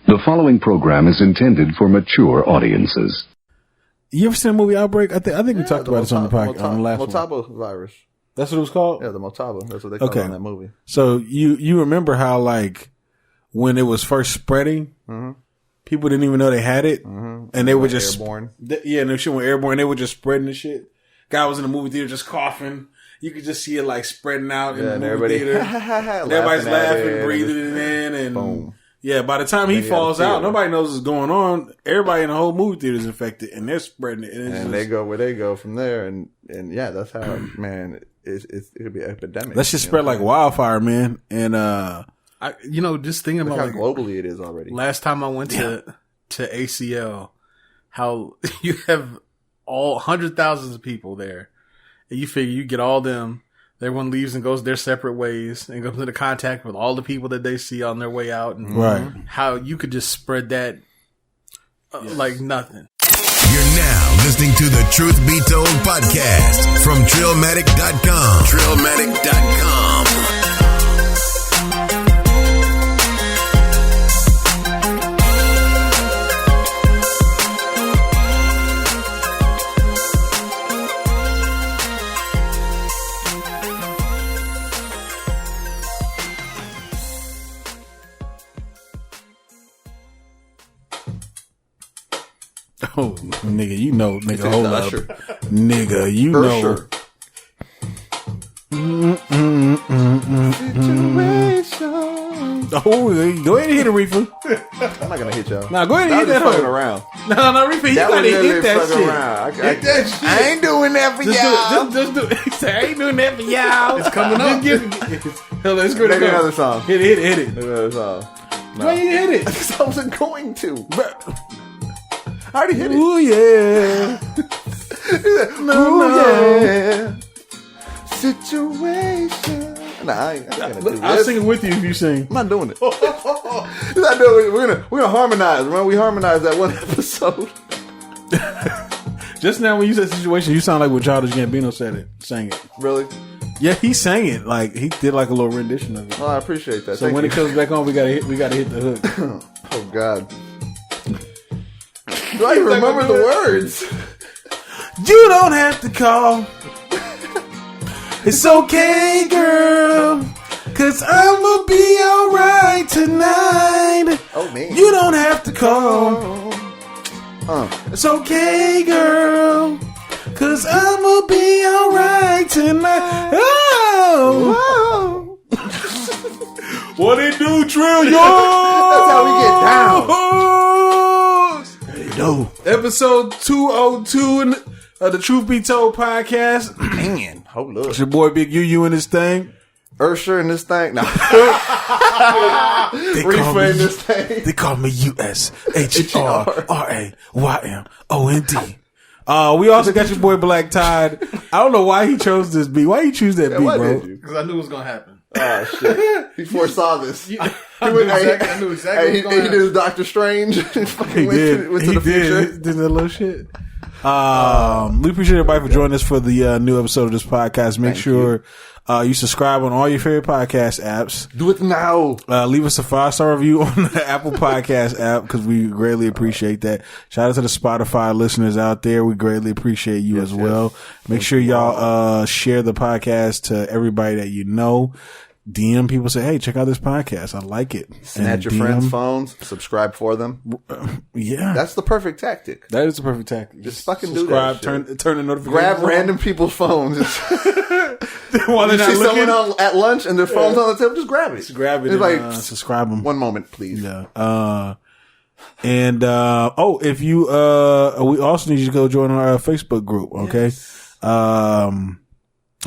The following program is intended for mature audiences. You ever seen the movie Outbreak? I think we talked about this on the podcast on the last one. Motaba virus. That's what it was called? Yeah, the Motaba. That's what they called it in that movie. So you remember how, like, when it was first spreading, people didn't even know they had it, and they were just airborne. And the shit went airborne. They were just spreading the shit. Guy was in the movie theater just coughing. You could just see it like spreading out in the movie theater. Everybody's laughing, breathing it in, and boom. Yeah, by the time he falls out, nobody knows what's going on. Everybody in the whole movie theater is infected, and they're spreading it. And they go where they go from there, and yeah, that's how, man, it'll be an epidemic. Let's just spread like wildfire, man. And just thinking about how like globally it is already. Last time I went to ACL, how you have all hundreds of thousands of people there, and you figure you get all them. Everyone leaves and goes their separate ways and goes into contact with all the people that they see on their way out. And how you could just spread that like nothing. You're now listening to the Truth Be Told podcast from Trillmatic.com. Trillmatic.com. Oh, nigga, hold up. Nigga, you know. Oh, go ahead and hit it, Riffa. I'm not gonna hit y'all. Nah, go ahead and hit that fucking around. No, Riffa, you gotta hit that shit. Hit that shit. I ain't doing that for y'all. Just do it. He said, I ain't doing that for y'all. It's coming up. Let's go. Make another song. Hit it. Make another song. No. Why you hit it? Because I wasn't going to. I already hit it. Ooh, yeah. Yeah. Situation. Nah, I ain't gonna do this. I'll sing it with you if you sing. I'm not doing it. We're gonna harmonize. Remember, we harmonized that one episode. Just now when you said situation, you sound like when Childish Gambino sang it. Really? Yeah, he sang it. Like, he did like a little rendition of it. Oh, I appreciate that. So when it comes back on, we gotta hit the hook. Oh God. Do I even remember the words? You don't have to call. It's okay, girl. 'Cause I'ma be alright tonight. Oh, man. You don't have to call. It's okay, girl. 'Cause I'ma be alright tonight. Oh. What it do, Trill? That's how we get down. No. Episode 202 of the Truth Be Told podcast. Man, hold up. It's your boy Big UU in this thing. Ursher in this thing. No. Riffa in this thing. They call me USHRRAYMOND. We also got your boy Black Tide. I don't know why he chose this beat. Why you choose that beat, bro? Because I knew it was going to happen. Oh, shit. He foresaw this. I knew exactly what was going to happen. He did his Doctor Strange. Went to the future. He did that little shit. We appreciate everybody for joining us for the new episode of this podcast. Make sure you subscribe on all your favorite podcast apps. Do it now. Leave us a 5-star review on the Apple Podcast app because we greatly appreciate that. Shout out to the Spotify listeners out there. We greatly appreciate you as well. Make sure y'all share the podcast to everybody that you know. DM people, say, hey, check out this podcast. I like it. Snatch your friends' phones, subscribe for them. Yeah. That's the perfect tactic. That is the perfect tactic. Just fucking subscribe, do that. Turn the notifications Grab on. random people's phones. While they're not see looking someone at lunch and their phone's on the table, just grab it. Just grab it it's and like, subscribe them. One moment, please. Yeah. If you, we also need you to go join our Facebook group. Okay. Yes.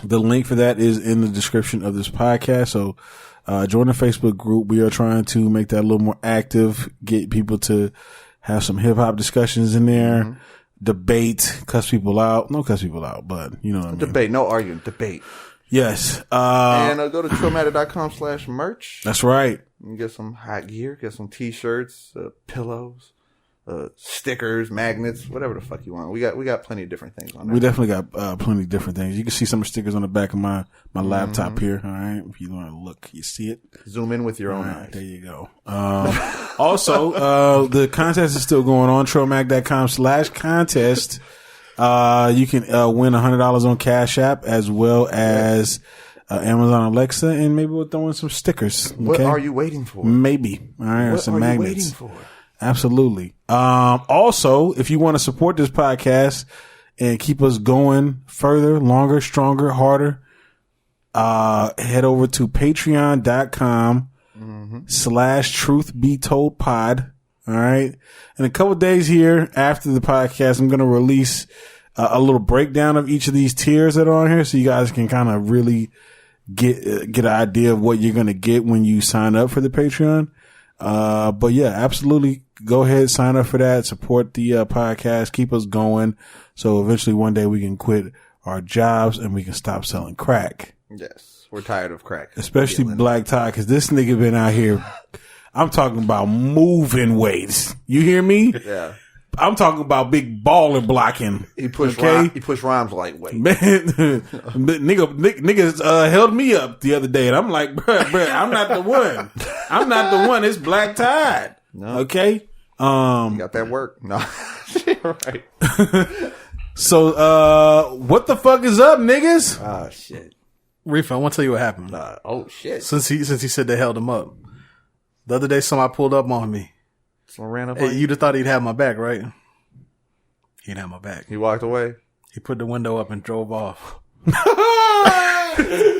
The link for that is in the description of this podcast. So, join the Facebook group. We are trying to make that a little more active, get people to have some hip hop discussions in there, debate, cuss people out. No cuss people out, but you know what I mean. Debate, no arguing, debate. Yes. And go to Trillmatic.com/merch. That's right. You can get some hot gear, get some t-shirts, pillows, stickers, magnets, whatever the fuck you want. We got plenty of different things on there. We definitely got plenty of different things. You can see some stickers on the back of my laptop here. All right, if you want to look, you see it. Zoom in with your own eyes. There you go. Also, the contest is still going on. trailmac.com/contest. You can win $100 on Cash App as well as Amazon Alexa, and maybe we'll throw in some stickers. Okay? What are you waiting for? Maybe. All right, or some what are magnets. you waiting for? Absolutely. Also, if you want to support this podcast and keep us going further, longer, stronger, harder, head over to patreon.com/truthbetoldpod. All right. In a couple of days here after the podcast, I'm going to release a little breakdown of each of these tiers that are on here, so you guys can kind of really get an idea of what you're going to get when you sign up for the Patreon. But yeah, absolutely. Go ahead, sign up for that. Support the podcast. Keep us going. So eventually one day we can quit our jobs and we can stop selling crack. Yes. We're tired of crack. Especially Black Todd, because this nigga been out here. I'm talking about moving weights. You hear me? Yeah. I'm talking about big baller blocking. He pushed rhymes lightweight. Man, niggas held me up the other day, and I'm like, bruh, I'm not the one. I'm not the one. It's Black Tide. No. Okay. You got that work? No. Right. So, what the fuck is up, niggas? Oh shit. Riffa, I want to tell you what happened. Oh shit. Since he said they held him up. The other day, somebody pulled up on me. Someone ran up Hey, on you? you'd have thought he'd have my back, right? He didn't have my back. He walked away? He put the window up and drove off.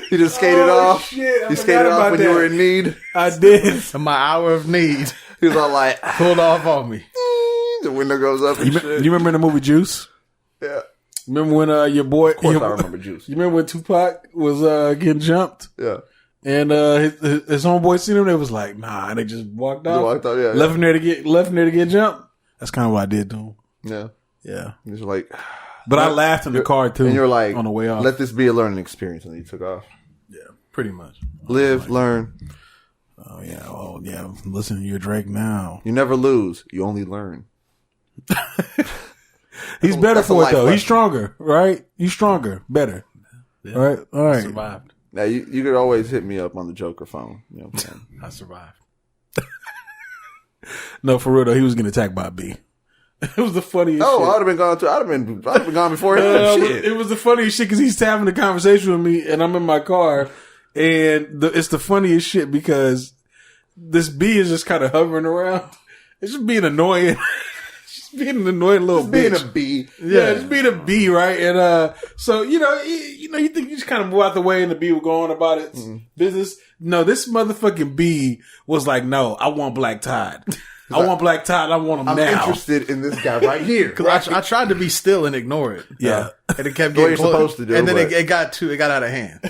He just skated off? Shit, he skated off when you were in need? I did. In my hour of need. He was all like, Pulled off on me. the window goes up and shit. You remember the movie Juice? Yeah. Remember when your boy... Of course I remember Juice. You remember when Tupac was getting jumped? Yeah. And his homeboy seen him. They was like, nah. They just walked off. They walked off, yeah. Left him there to get jumped. That's kind of what I did to him. Yeah. Yeah. He was like... But I laughed in the car too. And you're like, on the way off. let this be a learning experience. And he took off. Yeah, pretty much. Live, learn. Oh yeah. Oh yeah. Listen to your Drake now. You never lose. You only learn. He's better that's a for it life though. lesson. He's stronger, right? He's stronger, better. Yeah. Right. All right. Survived. Now, you could always hit me up on the Joker phone. You know what I'm saying? I survived. No, for real though. He was getting attacked by a bee. It was the funniest shit. I would have been gone too. I'd have been gone before him. Shit. It was the funniest shit because he's having a conversation with me and I'm in my car and it's the funniest shit because this bee is just kind of hovering around. It's just being annoying. Just being an annoying little bitch. Being a bee. Yeah, just being a bee, right? And so you think you just kind of move out the way and the bee will go on about its business. No, this motherfucking bee was like, no, I want Black Tide. I want Black Tide. I want him I'm now. interested in this guy right here. Because I tried to be still and ignore it. Yeah. And it kept The way getting you're close. supposed to do, And then but- it got out of hand.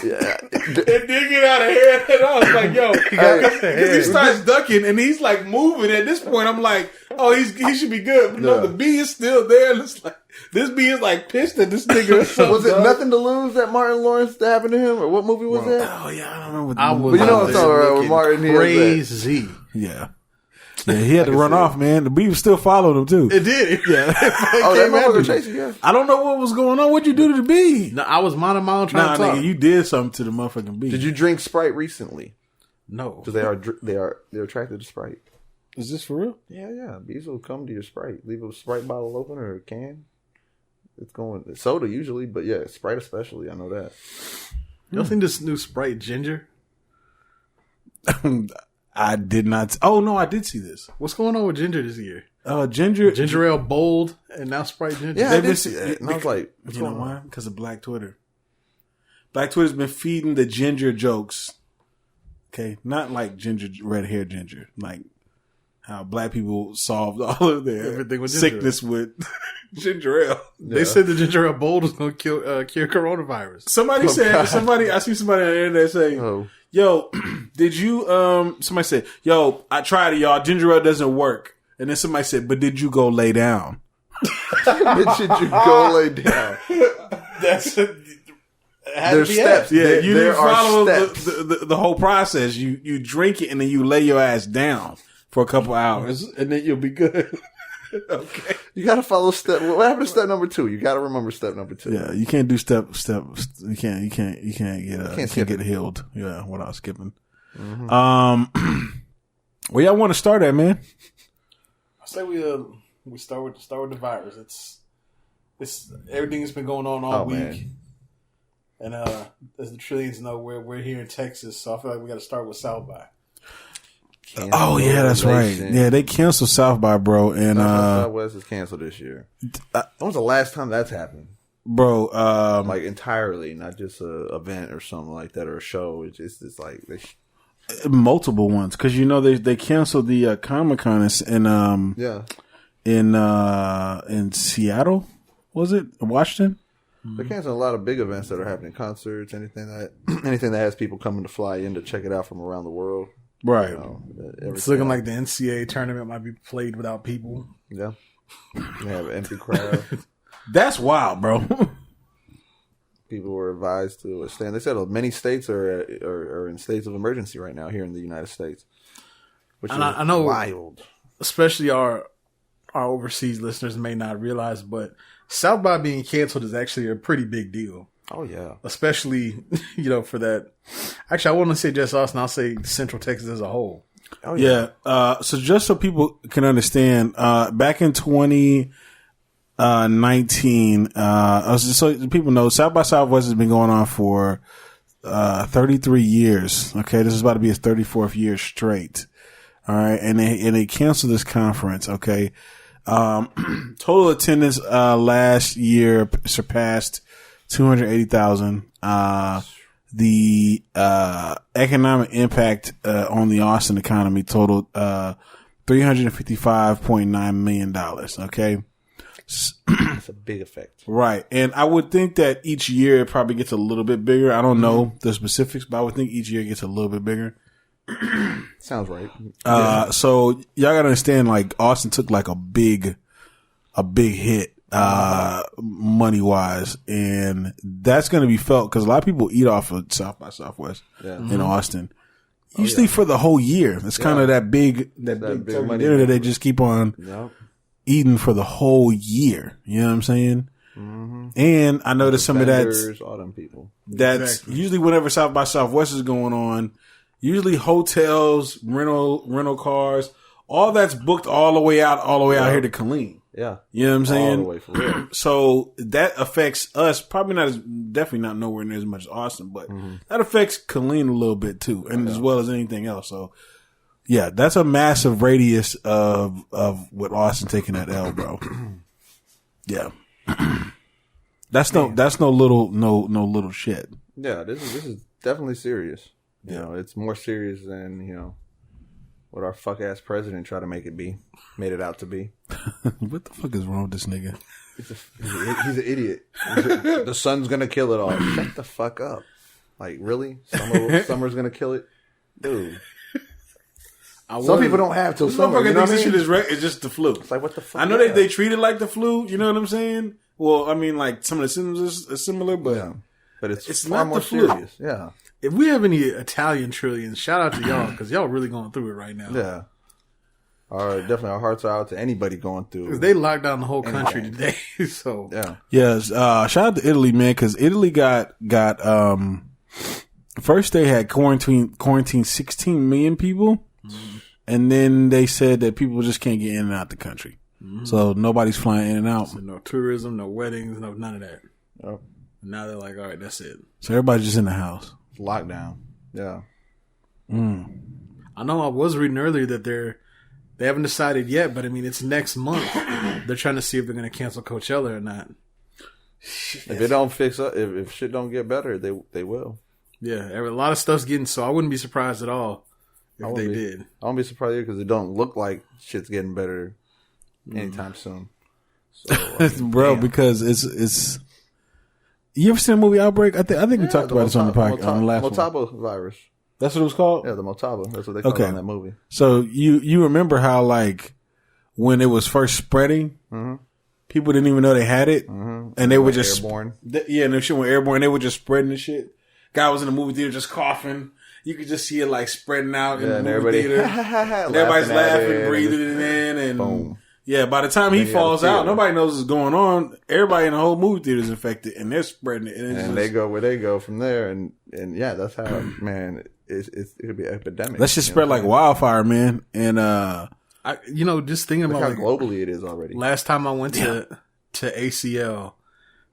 Yeah. It did get out of hand, and I was like, "Yo," because he starts ducking, and he's like moving. At this point, I'm like, "Oh, he should be good." But no, the bee is still there. And it's like this bee is like pissed at this nigga. Or something, Was it dog. Nothing to Lose that Martin Lawrence that happened to him? Or what movie was that? Oh yeah, I don't remember. What the I movie was But you know what I'm out talking there about, looking Martin, he has crazy. Yeah, he had to run off, man. The bee still followed him too. It did. Yeah. Oh, that motherfucker chasing you. I don't know what was going on. What'd you do to the bee? No, I was minding my own trying Nah, to talk. nigga, you did something to the motherfucking bee. Did you drink Sprite recently? No. Because they're attracted to Sprite. Is this for real? Yeah. Bees will come to your Sprite. Leave a Sprite bottle open or a can. It's going soda usually, but yeah, Sprite especially. I know that. You don't think this new Sprite ginger? I did not. Oh no, I did see this. What's going on with ginger this year? Ginger Ginger ale bold and now Sprite ginger. Yeah, I They did see that. And I was like, what's You know going on? why? Because of Black Twitter. Black Twitter's been feeding the ginger jokes. Okay, not like red hair ginger, like how black people solved all of their Everything with ginger sickness with ginger ale. They said the ginger ale bold was going to cure coronavirus. Somebody said, God. I see somebody on the internet say, Oh. yo, did you, somebody said, yo, I tried it, y'all. Ginger ale doesn't work. And then somebody said, but did you go lay down? Bitch, should you go lay down? That's There's steps. Yeah, There you didn't are follow steps. the whole process. You drink it and then you lay your ass down. for a couple hours, and then you'll be good. Okay. You gotta follow step. What happened to step number 2? You gotta remember step number 2. Yeah, you can't do step. You can't get healed. Yeah, without skipping. Mm-hmm. Where y'all want to start at, man? I say we start with the virus. It's everything that's been going on all week. Man. And as the Trillions know, we're here in Texas, so I feel like we got to start with South by. Oh yeah, that's right. Yeah, they canceled South by, bro, and Southwest is canceled this year. When was the last time that's happened, bro? Like entirely, not just a event or something like that or a show. It's like multiple ones because they canceled the Comic-Con in Seattle. Was it Washington? They're canceling a lot of big events that are happening, concerts, anything that has people coming to fly in to check it out from around the world. Right. It's looking like the NCAA tournament might be played without people. Yeah. They have an empty crowd. That's wild, bro. People were advised to stand. They said many states are in states of emergency right now here in the United States, which I know, wild. Especially our overseas listeners may not realize, but South by being canceled is actually a pretty big deal. Oh yeah, especially for that. Actually, I wouldn't say just Austin. I'll say Central Texas as a whole. Oh yeah. So just so people can understand, back in 2019, so people know South by Southwest has been going on for 33 years. Okay, this is about to be his 34th year straight. All right, and they canceled this conference. Okay, total attendance last year surpassed 280,000. The economic impact on the Austin economy totaled $355.9 million. Okay. That's a big effect. Right. And I would think that each year it probably gets a little bit bigger. I don't know the specifics, but I would think each year it gets a little bit bigger. Sounds right. So y'all gotta understand, like, Austin took like a big hit, money wise, and that's going to be felt because a lot of people eat off of South by Southwest in Austin. Usually for the whole year. It's kind of that big money dinner that they just keep on eating for the whole year. You know what I'm saying? Mm-hmm. And I noticed some of that. All them people. That's usually whenever South by Southwest is going on. Usually hotels, rental cars, all that's booked all the way out here to Killeen. Yeah. You know what I'm saying? All the way for real. So that affects us, definitely not nowhere near as much as Austin, but that affects Killeen a little bit too, and as well as anything else. So yeah, that's a massive radius of with Austin taking that L, bro. Yeah. That's no little shit. Yeah, this is definitely serious. You know, it's more serious than, what our fuck ass president tried to made it out to be. What the fuck is wrong with this nigga? He's an idiot. The sun's gonna kill it all. Shut the fuck up. Like, really? Summer's gonna kill it? Dude. Some people don't have till summer. You know what I mean? It's just the flu. It's like, what the fuck? I know they treat it like the flu, you know what I'm saying? Well, I mean, like, some of the symptoms are similar, but it's far not more the flu. serious. Yeah. If we have any Italian Trillions, shout out to y'all because y'all really going through it right now. Yeah. Definitely our hearts are out to anybody going through. Because they locked down the whole country today. So shout out to Italy, man, because Italy got first they had quarantined 16 million people, and then they said that people just can't get in and out the country. So nobody's flying in and out. So no tourism, no weddings, none of that. Yep. Now they're like, all right, that's it. So everybody's just in the house. Lockdown. Yeah. I know I was reading earlier that they haven't decided yet, but I mean, it's next month. They're trying to see if they're going to cancel Coachella or not. If it don't fix up, if shit don't get better, they will. Yeah, a lot of stuff's getting, so I wouldn't be surprised at all if they did. I won't be surprised either because it don't look like shit's getting better anytime soon. So, bro, because it's. You ever seen the movie Outbreak? I think we talked about this on the podcast on the last one. Motaba virus. That's what it was called? Yeah, the Motaba. That's what they call it in that movie. So you remember how, like, when it was first spreading, people didn't even know they had it, and they were just airborne. And the shit went airborne. They were just spreading the shit. Guy was in the movie theater just coughing, you could just see it like spreading out in the and movie theater. And everybody's laughing, breathing it in, and boom. Yeah, by the time he falls out, nobody knows what's going on. Everybody in the whole movie theater is infected, and they're spreading it. And they go where they go from there, and yeah, that's how man. It could be an epidemic. Let's just spread like wildfire, man. And just thinking about how globally it is already. Last time I went to ACL,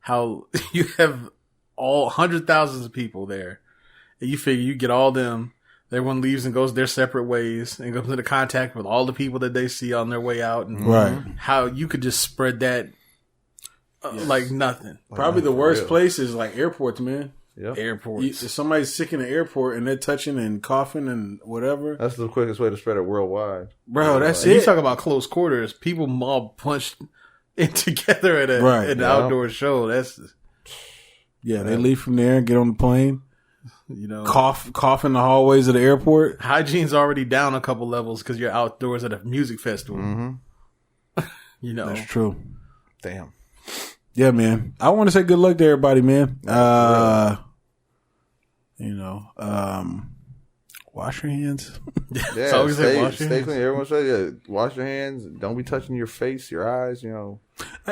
how you have all thousands of people there, and you figure you get all them. Everyone leaves and goes their separate ways and goes into contact with all the people that they see on their way out, and how you could just spread that like nothing. Probably the worst place is like airports, man. Yep. Airports. If somebody's sick in the airport and they're touching and coughing and whatever, that's the quickest way to spread it worldwide, bro. That's it. You talk about close quarters. People all punched in together at an outdoor show. That's they leave from there, get on the plane. Cough in the hallways of the airport. Hygiene's already down a couple levels because you're outdoors at a music festival. Mm-hmm. That's true. Damn. Yeah, man. I want to say good luck to everybody, man. Wash your hands. Yeah, stay clean. Everyone says, wash your hands. Don't be touching your face, your eyes. I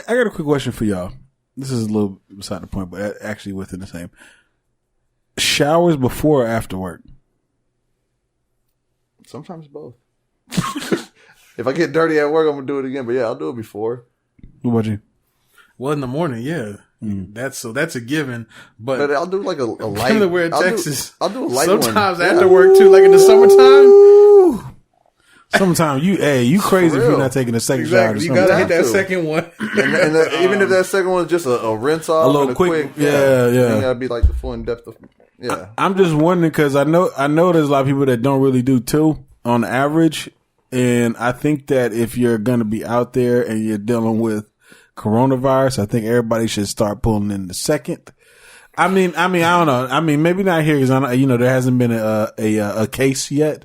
got a quick question for y'all. This is a little beside the point, but actually within the same. Showers before or after work? Sometimes both. If I get dirty at work, I'm gonna do it again. But yeah, I'll do it before. What about you? Well, in the morning, yeah. That's a given. But I'll do like a light. We're in Texas. I'll do a light sometimes one. after work too, like in the summertime. Sometimes you crazy if you're not taking a second shower. You gotta hit that second one. and even if that second one is just a rinse off, a little quick, yeah. You gotta be like the full in depth of. Yeah, I'm just wondering because I know there's a lot of people that don't really do two on average, and I think that if you're gonna be out there and you're dealing with coronavirus, I think everybody should start pulling in the second. I mean, I don't know. I mean, maybe not here because there hasn't been a case yet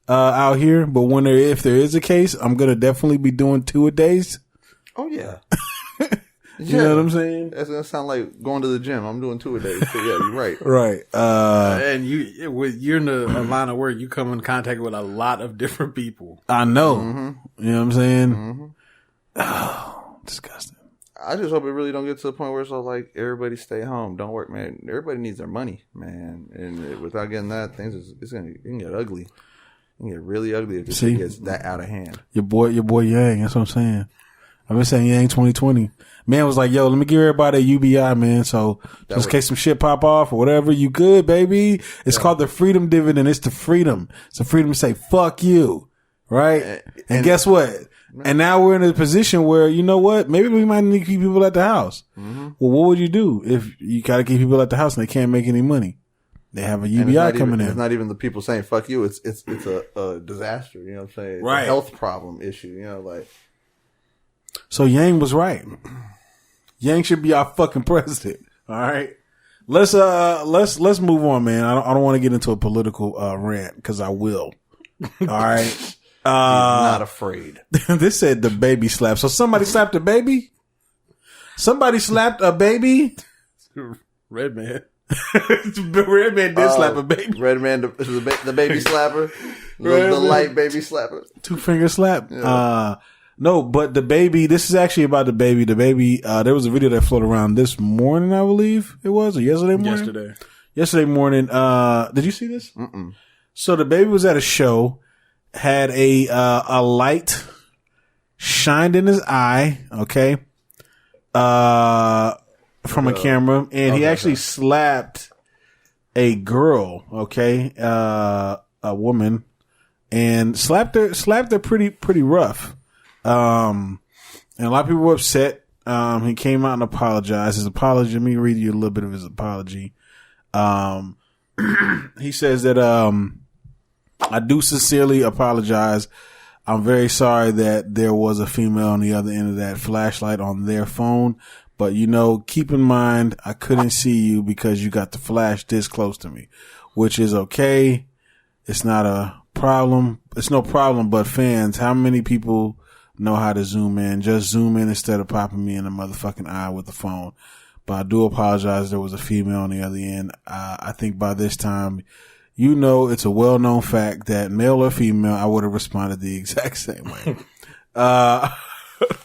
out here, but if there is a case, I'm gonna definitely be doing 2 a days. Oh yeah. You know what I'm saying? That's gonna sound like going to the gym. I'm doing 2 a day. So yeah, you're right. Right. And you're in a line of work. You come in contact with a lot of different people. I know. Mm-hmm. You know what I'm saying? Mm-hmm. Oh, disgusting. I just hope it really don't get to the point where it's all like everybody stay home, don't work, man. Everybody needs their money, man. And without getting that, it can get ugly. It can get really ugly if this gets that out of hand. Your boy Yang. That's what I'm saying. I've been saying Yang 2020. Man was like, yo, let me give everybody a UBI, man. So just in case some shit pop off or whatever, you good, baby. It's called the freedom dividend. It's the freedom. It's the freedom to say, fuck you. Right? And guess what? And now we're in a position where, you know what? Maybe we might need to keep people at the house. Mm-hmm. Well, what would you do if you got to keep people at the house and they can't make any money? They have a UBI coming in. It's not even the people saying, fuck you. It's a disaster. You know what I'm saying? It's a health problem issue. So Yang was right. Yang should be our fucking president. All right. Let's move on, man. I don't want to get into a political rant because I will. All right. He's not afraid. This said the baby slap. So somebody slapped a baby? Somebody slapped a baby? Redman. Redman did slap a baby. Redman, the baby slapper. The light baby slapper. 2-finger slap. Yeah. No, but the baby, this is actually about the baby. The baby, there was a video that floated around this morning, I believe it was, or yesterday morning? Yesterday morning. Did you see this? Mm-mm. So the baby was at a show, had a light shined in his eye, okay, from a camera, and he actually slapped a girl, okay, a woman, and slapped her pretty rough. And a lot of people were upset. He came out and apologized. His apology, let me read you a little bit of his apology. He says that, I do sincerely apologize. I'm very sorry that there was a female on the other end of that flashlight on their phone. But, keep in mind, I couldn't see you because you got the flash this close to me, which is okay. It's not a problem. It's no problem. But fans, how many people know how to zoom in? Just zoom in instead of popping me in the motherfucking eye with the phone. But I do apologize. There was a female on the other end. I think by this time, you know it's a well-known fact that male or female, I would have responded the exact same way.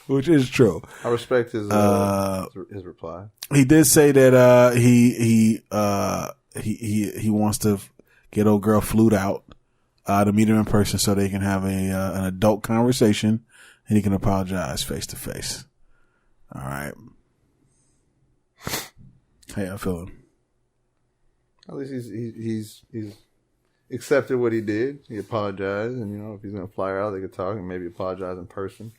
Which is true. I respect his reply. He did say that he wants to get old girl flued out to meet him in person so they can have an adult conversation and he can apologize face to face. All right. How y'all feeling? At least he's accepted what he did. He apologized, and if he's gonna fly her out, they could talk and maybe apologize in person.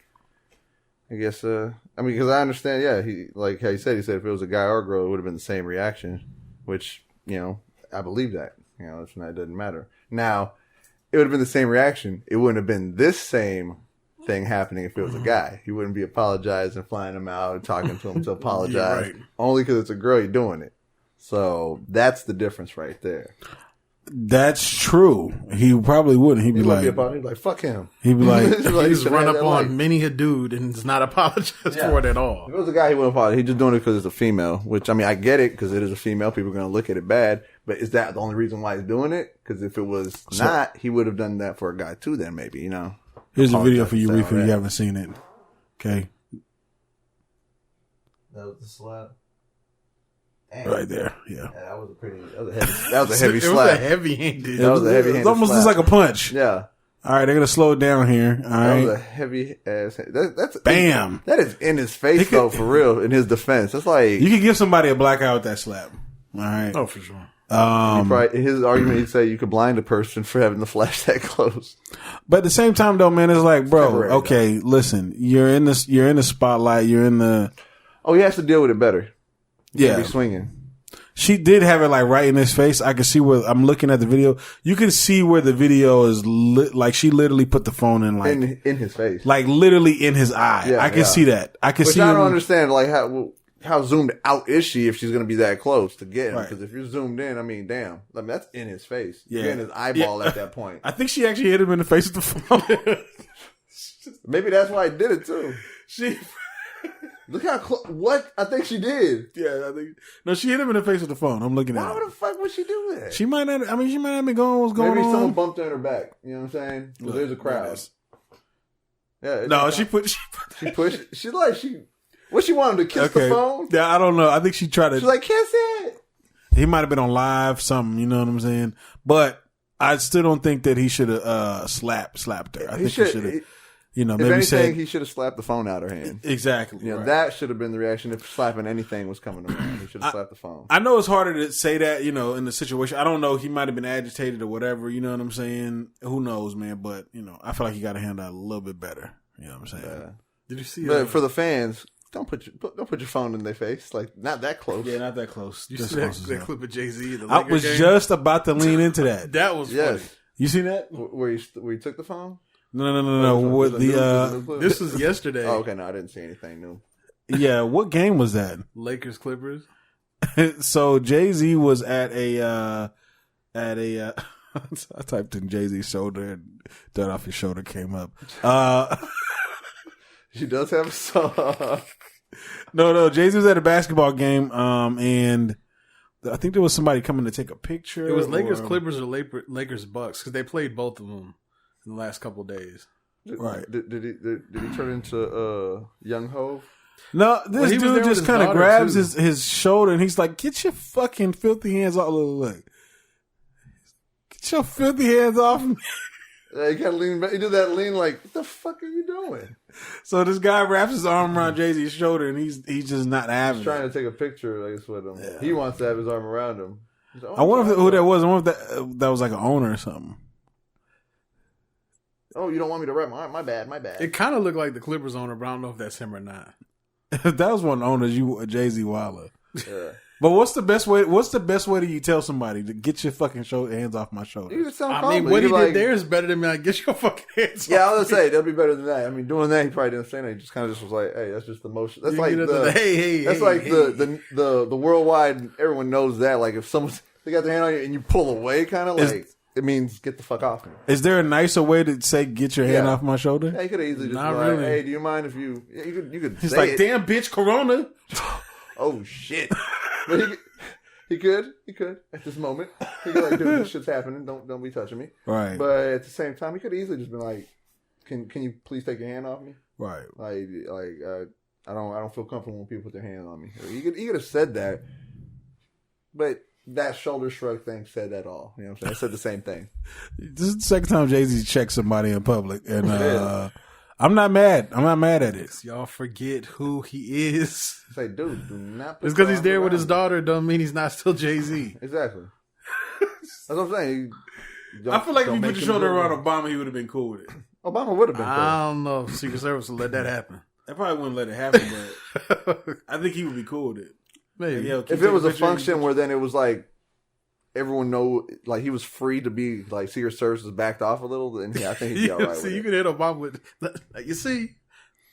I guess. Because I understand. Yeah, he like how he said if it was a guy or a girl, it would have been the same reaction. Which I believe that. It doesn't matter. Now, it would have been the same reaction. It wouldn't have been this same thing happening if it was a guy. He wouldn't be apologizing, flying him out, and talking to him to apologize. Right. Only because it's a girl, you're doing it. So that's the difference right there. That's true. He probably wouldn't. He'd be like, fuck him. He'd be like, he's run up on many a dude and does not apologize for it at all. If it was a guy, he wouldn't apologize. He's just doing it because it's a female, which, I get it because it is a female. People are going to look at it bad. But is that the only reason why he's doing it? Because if it was not, he would have done that for a guy too then maybe, Here's a video for you, Riffa, if you haven't seen it. Okay. That was the slap. Damn. Right there, yeah. That was a heavy slap. It was a heavy-handed. That was a heavy-handed. It almost looks like a punch. Yeah. All right, they're gonna slow it down here. All right. That was a heavy ass. That's bam. That is in his face though, for real. In his defense, it's like you could give somebody a black eye with that slap. All right. Oh, for sure. His argument, he'd say you could blind a person for having the flash that close. But at the same time, though, man, it's like, bro, okay, listen, you're in the spotlight, you're in the. Oh, he has to deal with it better. Yeah, be swinging. She did have it like right in his face. I can see where I'm looking at the video. You can see where the video is like she literally put the phone in like in his face, like literally in his eye. Yeah, I can see that. I can see. I don't understand like how zoomed out is she if she's going to be that close to get him? Because if you're zoomed in, damn, that's in his face. Yeah, you're in his eyeball at that point. I think she actually hit him in the face with the phone. Maybe that's why I did it too. Look how what I think she did. Yeah, she hit him in the face with the phone. I'm looking at. Why the fuck would she do that? She might not. She might not be going. What's going on? Maybe someone bumped her in her back. You know what I'm saying? Because there's a crowd. Yeah. No, she pushed. She's like what she wanted to kiss the phone? Yeah, I don't know. I think she tried to. She's like, kiss it. He might have been on live something. You know what I'm saying? But I still don't think that he should have slapped her. I think he should have. Maybe if anything, he should have slapped the phone out of her hand. Exactly. That should have been the reaction if slapping anything was coming around. He should have slapped the phone. I know it's harder to say that, in the situation. I don't know. He might have been agitated or whatever. You know what I'm saying? Who knows, man? But, I feel like he got to handle that a little bit better. You know what I'm saying? Yeah. Did you see But for the fans, don't put your phone in their face. Like, not that close. Yeah, not that close. You see that clip of Jay-Z? I was just about to lean into that. That was funny. You see that? Where he took the phone? No. What this was yesterday. Oh, okay. No, I didn't see anything new. Yeah, what game was that? Lakers Clippers. So Jay-Z was at a I typed in Jay-Z's shoulder and dirt off his shoulder came up. She does have a song. No. Jay-Z was at a basketball game, and I think there was somebody coming to take a picture. It was Lakers Clippers or Lakers Bucks because they played both of them in the last couple of days. Right. Did he turn into Young Hov? No, this dude just kind of grabs his shoulder and he's like, "Get your fucking filthy hands off!" Look. Get your filthy hands off me. Yeah, he kind of leaned back. He did that lean like, "What the fuck are you doing?" So this guy wraps his arm around Jay-Z's shoulder and he's just not having. He's trying to take a picture, I guess, with him. Yeah. He wants to have his arm around him. Like, I wonder who that was. I wonder if that was like an owner or something. Oh, you don't want me to wrap my bad. It kind of looked like the Clippers owner, but I don't know if that's him or not. That was one owner, Jay-Z Waller. Yeah. But what's the best way that you tell somebody to get your fucking hands off my shoulder? You just sound I mean, what he did there is better than me. Like, get your fucking hands off. Yeah, I was gonna say that'd be better than that. I mean, doing that, he probably didn't say that. He just kind of was like, "Hey, that's just the motion." That's like the worldwide. Everyone knows that. Like, if they got their hand on you and you pull away, kind of like it means get the fuck off me. Is there a nicer way to say get your hand off my shoulder? Yeah, he could have easily just be like, "Hey, do you mind if you?" Yeah, you could. He's like, "Damn, bitch, Corona." Oh shit! But He could at this moment. He could like, dude, this shit's happening. Don't be touching me. Right. But at the same time, he could easily just been like, can you please take your hand off me? Right. I don't feel comfortable when people put their hands on me. He could have said that, but that shoulder shrug thing said that all. You know what I'm saying? I said the same thing. This is the second time Jay-Z checked somebody in public, and I'm not mad. I'm not mad at it. Y'all forget who he is. Say, dude, do not. It's because he's there with his daughter. Don't mean he's not still Jay-Z. Exactly. That's what I'm saying. I feel like if you put your shoulder around Obama, he would have been cool with it. Obama would have been cool. I don't know if Secret Service would let that happen. They probably wouldn't let it happen, but I think he would be cool with it. Maybe. Like, if it was a function where then it was like everyone know, like he was free to be like Secret Service was backed off a little, then I think he'd be all right with it. You can hit Obama with, you see,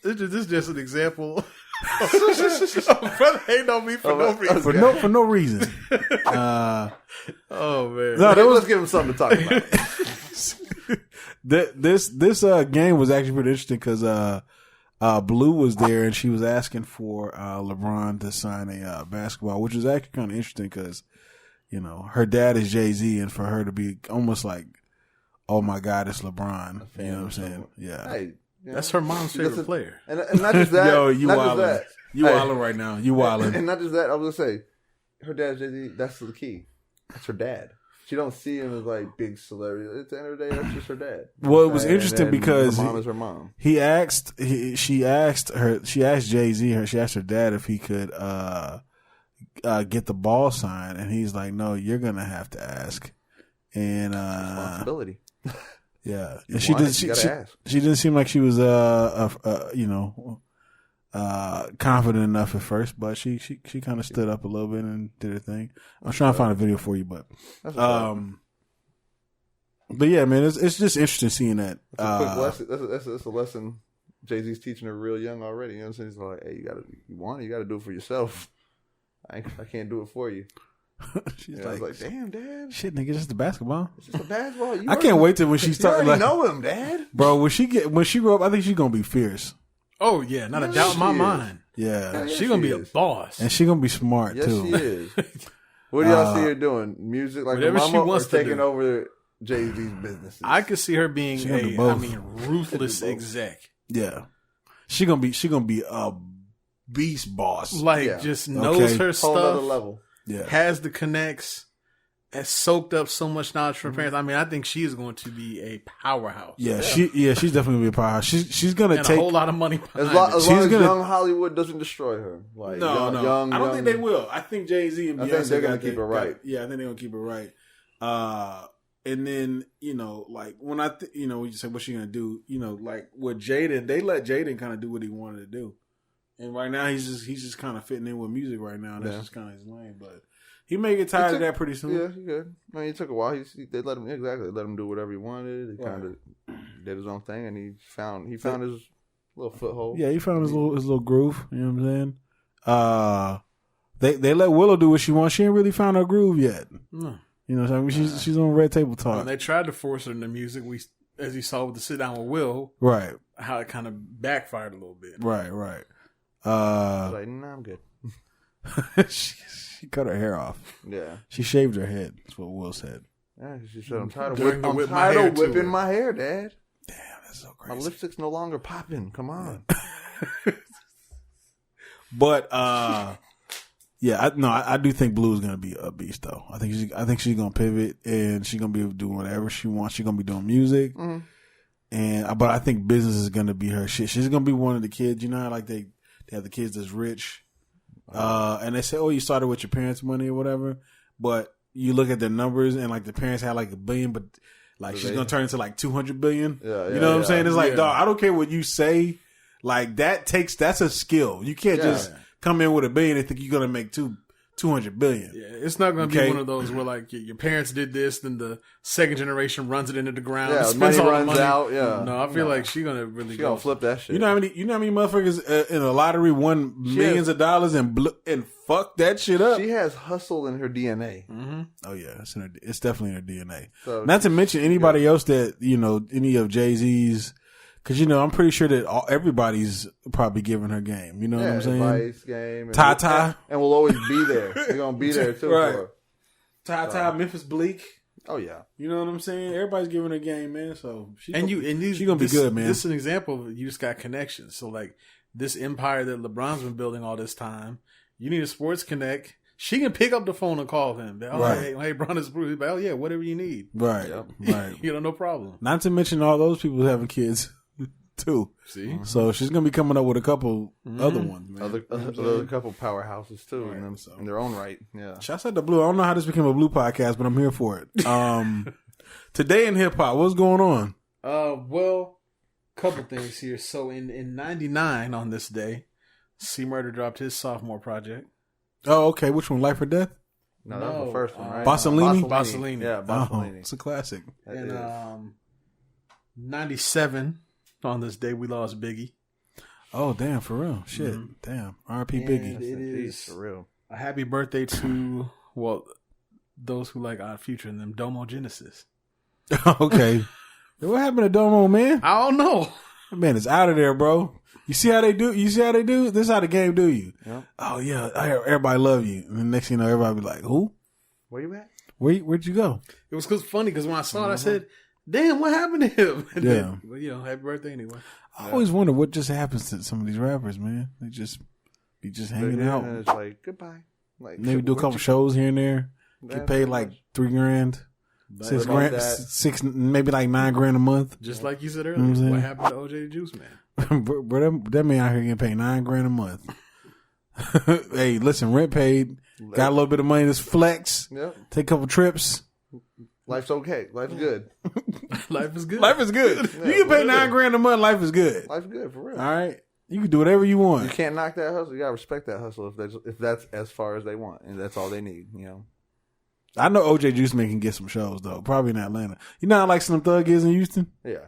this is just an example. Brother hating on me for no reason. For no reason. Oh man. No, let's give him something to talk about. This game was actually pretty interesting because Blue was there and she was asking for LeBron to sign a basketball, which was actually kind of interesting because, you know, her dad is Jay-Z, and for her to be almost like, oh my God, it's LeBron. You know what I'm saying? Yeah. Hey, that's her mom's favorite player. And not just that. Yo, you wildin'. wildin'. You wildin' right now. You wildin'. And not just that, I was going to say, her dad's Jay-Z, that's the key. That's her dad. She don't see him as like big celebrity. At the end of the day, that's just her dad. Well, it was interesting because her mom is her mom. She asked Jay-Z, she asked her dad if he could get the ball signed, and he's like, "No, you're gonna have to ask." And responsibility. Yeah, and she didn't seem like she was confident enough at first, but she kind of stood up a little bit and did her thing. I'm trying to find a video for you, but yeah, man, it's just interesting seeing that. That's a quick lesson. That's a lesson Jay-Z's teaching her real young already. You know what I'm saying? He's like, hey, you gotta do it for yourself. I can't do it for you. She's I was like, damn, Dad. Shit, nigga, it's just a basketball. It's just a basketball. I can't wait till when she starts. You know him, Dad. Bro, when she grow up, I think she's gonna be fierce. Oh yeah, not a doubt in my mind. Yeah, she's gonna be a boss, and she's gonna be smart too. Yes, she is. What do y'all see her doing? Music, like whatever she wants to taking over Jay-Z's businesses. I could see her being ruthless exec. Yeah, she gonna be a beast boss. Just knows her stuff. Whole other level. Yeah, has the connects. Has soaked up so much knowledge from parents. I mean, I think she is going to be a powerhouse. Yeah, she's definitely gonna be a powerhouse. She's gonna take a whole lot of money. As long as young Hollywood doesn't destroy her. Like, no. I don't think they will. I think Jay-Z and Beyonce think they're gonna keep it right. Yeah, I think they're gonna keep it right. And then like when when you say what's she gonna do, like with Jaden, they let Jaden kind of do what he wanted to do, and right now he's just kind of fitting in with music right now. And that's just kind of his lane, but. He may get tired of that pretty soon. Yeah, he could. I mean, it took a while. They let him do whatever he wanted. He kind of did his own thing, and he found his little foothold. Yeah, he found his little groove. You know what I'm saying? They let Willow do what she wants. She ain't really found her groove yet. No. You know what I mean? She's on Red Table Talk. When they tried to force her into music, as you saw with the sit down with Will, right? How it kind of backfired a little bit. Right. Like, nah, I'm good. She cut her hair off. Yeah. She shaved her head. That's what Will said. Yeah, she said, I'm tired of whipping my hair, Dad. Damn, that's so crazy. My lipstick's no longer popping. Come on. But, I do think Blue is going to be a beast, though. I think she's going to pivot, and she's going to be able to do whatever she wants. She's going to be doing music. Mm-hmm. But I think business is going to be her shit. She's going to be one of the kids. You know how, like, they have the kids that's rich. And they say, oh, you started with your parents' money or whatever. But you look at the numbers and like the parents had like $1 billion, but like she's going to turn into like 200 billion. You know what I'm saying? It's like, dog, I don't care what you say. Like that's a skill. You can't just come in with $1 billion and think you're going to make 200 billion. Yeah, it's not going to be one of those where like your parents did this, then the second generation runs it into the ground, spends all the money. Out. Yeah, no, I feel like she's going to really gonna flip that shit. You know how many motherfuckers in a lottery won millions of dollars and fuck that shit up. She has hustle in her DNA. Mm-hmm. Oh yeah, it's definitely in her DNA. So, not to mention anybody else that any of Jay-Z's Cause I'm pretty sure that everybody's probably giving her game. You know what I'm saying? Advice, game. Ty. And we'll always be there. We're going to be there too. Right. Ty, Memphis Bleak. Oh yeah. You know what I'm saying? Everybody's giving her game, man. So she's gonna be good, man. This is an example of you just got connections. So like this empire that LeBron's been building all this time, you need a sports connect. She can pick up the phone and call him. Hey, Bron is Bruce. Oh yeah, whatever you need. Right. Right. No problem. Not to mention all those people having kids too. See? So she's gonna be coming up with a couple other ones, man. Other couple powerhouses too, in their own right. Yeah. Shouts out to Blue. I don't know how this became a Blue podcast, but I'm here for it. Today in hip hop, what's going on? Well, couple things here. So in '99 on this day, C Murder dropped his sophomore project. Oh, okay. Which one? Life or Death? No, that was the first one, right? Bossolini? Yeah, Bossolini. It's a classic. And 97 on this day we lost Biggie. Oh, damn, for real. Shit. Damn. R.I.P. Biggie. It is for real. A happy birthday to those who like Odd Future and them Domo Genesis. Okay. What happened to Domo, man? I don't know. Man, it's out of there, bro. You see how they do? This is how the game do you. Yep. Oh, yeah. Everybody love you. And the next thing you know, everybody be like, who? Where you at? Where'd you go? It was funny because when I saw it, I said, damn, what happened to him? And yeah. Then, happy birthday anyway. I always wonder what just happens to some of these rappers, man. They just be hanging out. And it's like, goodbye. Like, maybe do a couple shows here and there. Get paid like $3,000. $6,000, maybe like $9,000 a month. Just like you said earlier, what happened to OJ the Juice Man? Bro, that man out here getting paid $9,000 a month. Hey, listen, rent paid. Got a little bit of money to flex. Yep. Take a couple trips. Life's okay. Life's good. Life is good. Life is good. Yeah, you get paid $9,000 a month. Life is good. Life's good for real. All right, you can do whatever you want. You can't knock that hustle. You gotta respect that hustle if that's as far as they want and that's all they need. I know OJ Juice Man can get some shows though. Probably in Atlanta. You know how like Slim Thug is in Houston? Yeah,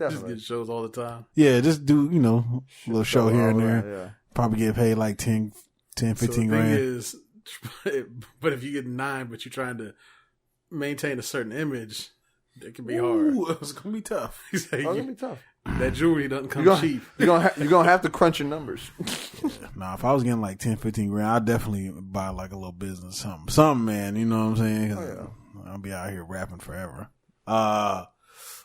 just get shows all the time. Yeah, just do a little show here and there. Yeah. Probably get paid like 10, 15 so the grand. Thing is, but if you get 9, but you're trying to maintain a certain image, it can be hard. It's gonna be tough. It's gonna be tough. That jewelry doesn't come cheap. You're gonna have to crunch your numbers. Nah, if I was getting like 10, 15 grand, I'd definitely buy like a little business, something, man. You know what I'm saying? 'Cause I'll be out here rapping forever. But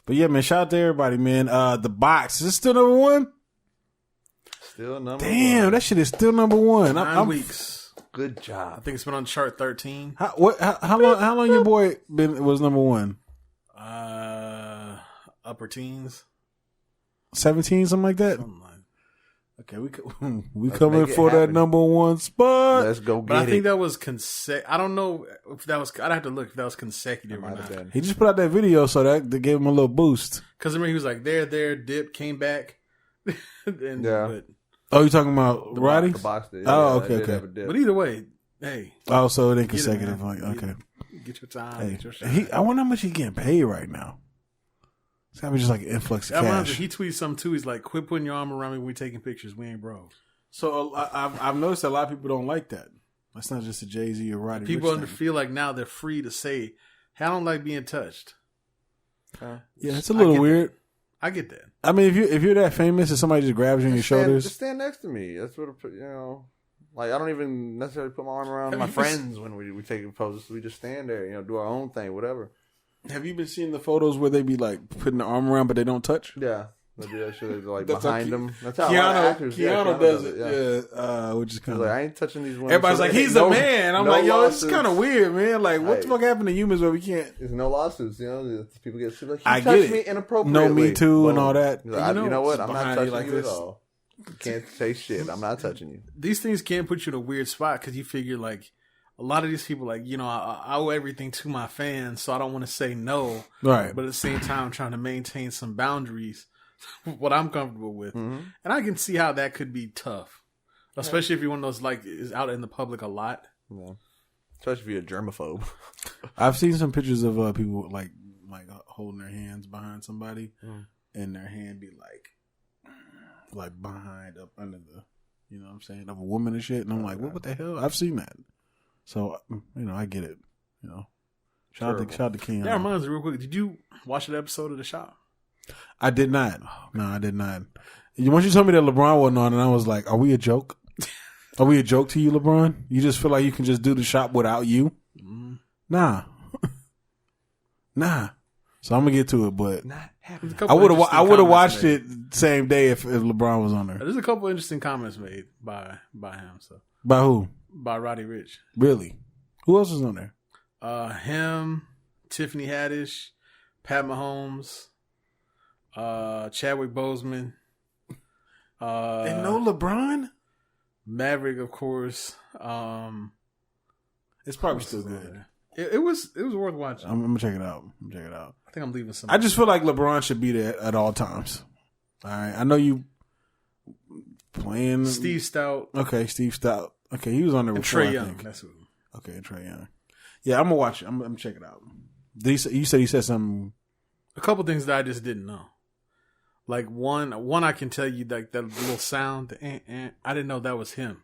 yeah, man, shout out to everybody, man. The Box, is it still number one? Still number one. Damn, that shit is still number one. 9 weeks. Good job. I think it's been on chart 13. How long your boy was number one? Upper teens. 17, something like that? Something like that. We coming for that number one spot. Let's go get but I think it. that was I don't know if that was. I'd have to look if that was consecutive or not. He just put out that video, so that gave him a little boost. Because I remember he was like there, dip, came back. And, yeah. Oh, you talking about Roddy? The Box did. Oh, okay. But either way, hey. Oh, so it ain't consecutive. Okay. Get your time. Hey, get your shine. I wonder how much he getting paid right now. It's gotta be just like an influx of cash. He tweeted something too. He's like, "Quit putting your arm around me when we taking pictures. We ain't bros." So I've noticed that a lot of people don't like that. That's not just a Jay-Z or Roddy Ricch People thing. feel like now they're free to say, "Hey, I don't like being touched." Yeah, it's a little weird. I get that. I mean, if you're that famous and somebody just grabs you on your shoulders, just stand next to me. That's what like I don't even necessarily put my arm around my friends when we take poses. We just stand there, do our own thing, whatever. Have you been seeing the photos where they be like putting the arm around but they don't touch? Yeah, they do that shit like That's behind them. That's how Keanu does it. Yeah, which is kind of like I ain't touching these women. Everybody's like, he's a man. I'm like, yo, lawsuits. it's kind of weird, man. Like, what the fuck happened to humans where we can't? There's no lawsuits. People get sued. Like, I touched get me it. inappropriately. No Me Too Boom. and all that. Like, you know what? I'm not touching like you this. at all. You can't say shit. I'm not touching you. These things can put you in a weird spot because you figure like a lot of these people like I owe everything to my fans, so I don't want to say no. Right. But at the same time, I'm trying to maintain some boundaries, what I'm comfortable with, and I can see how that could be tough, especially if you're one of those like is out in the public a lot. Yeah. Especially if you're a germaphobe. I've seen some pictures of people like holding their hands behind somebody, and their hand be like behind up under the, you know what I'm saying, of a woman and shit. And I'm like, what the hell? I've seen that. So, I get it. Shout out to Keanu. That reminds me real quick. Did you watch that episode of The Shop? I did not. No, I did not. Once you told me that LeBron wasn't on, and I was like, are we a joke? Are we a joke to you, LeBron? You just feel like you can just do the shop without you? Nah. Nah. So I'm gonna get to it, but I would have watched it same day if LeBron was on there. There's a couple interesting comments made by him. So by who? By Roddy Ricch. Really? Who else was on there? Him, Tiffany Haddish, Pat Mahomes, Chadwick Boseman. And no LeBron? Maverick, of course. It's probably still good. It was worth watching. I'm gonna check it out. I think I'm leaving some. I just feel like LeBron should be there at all times. All right. I know you playing Steve Stout. Okay, Steve Stout. Okay, he was on there with Trae Young. That's who. Okay, Trae Young. Yeah, I'm gonna watch it. I'm gonna check it out. You said he said something. A couple things that I just didn't know. Like one I can tell you, like that little sound. I didn't know that was him.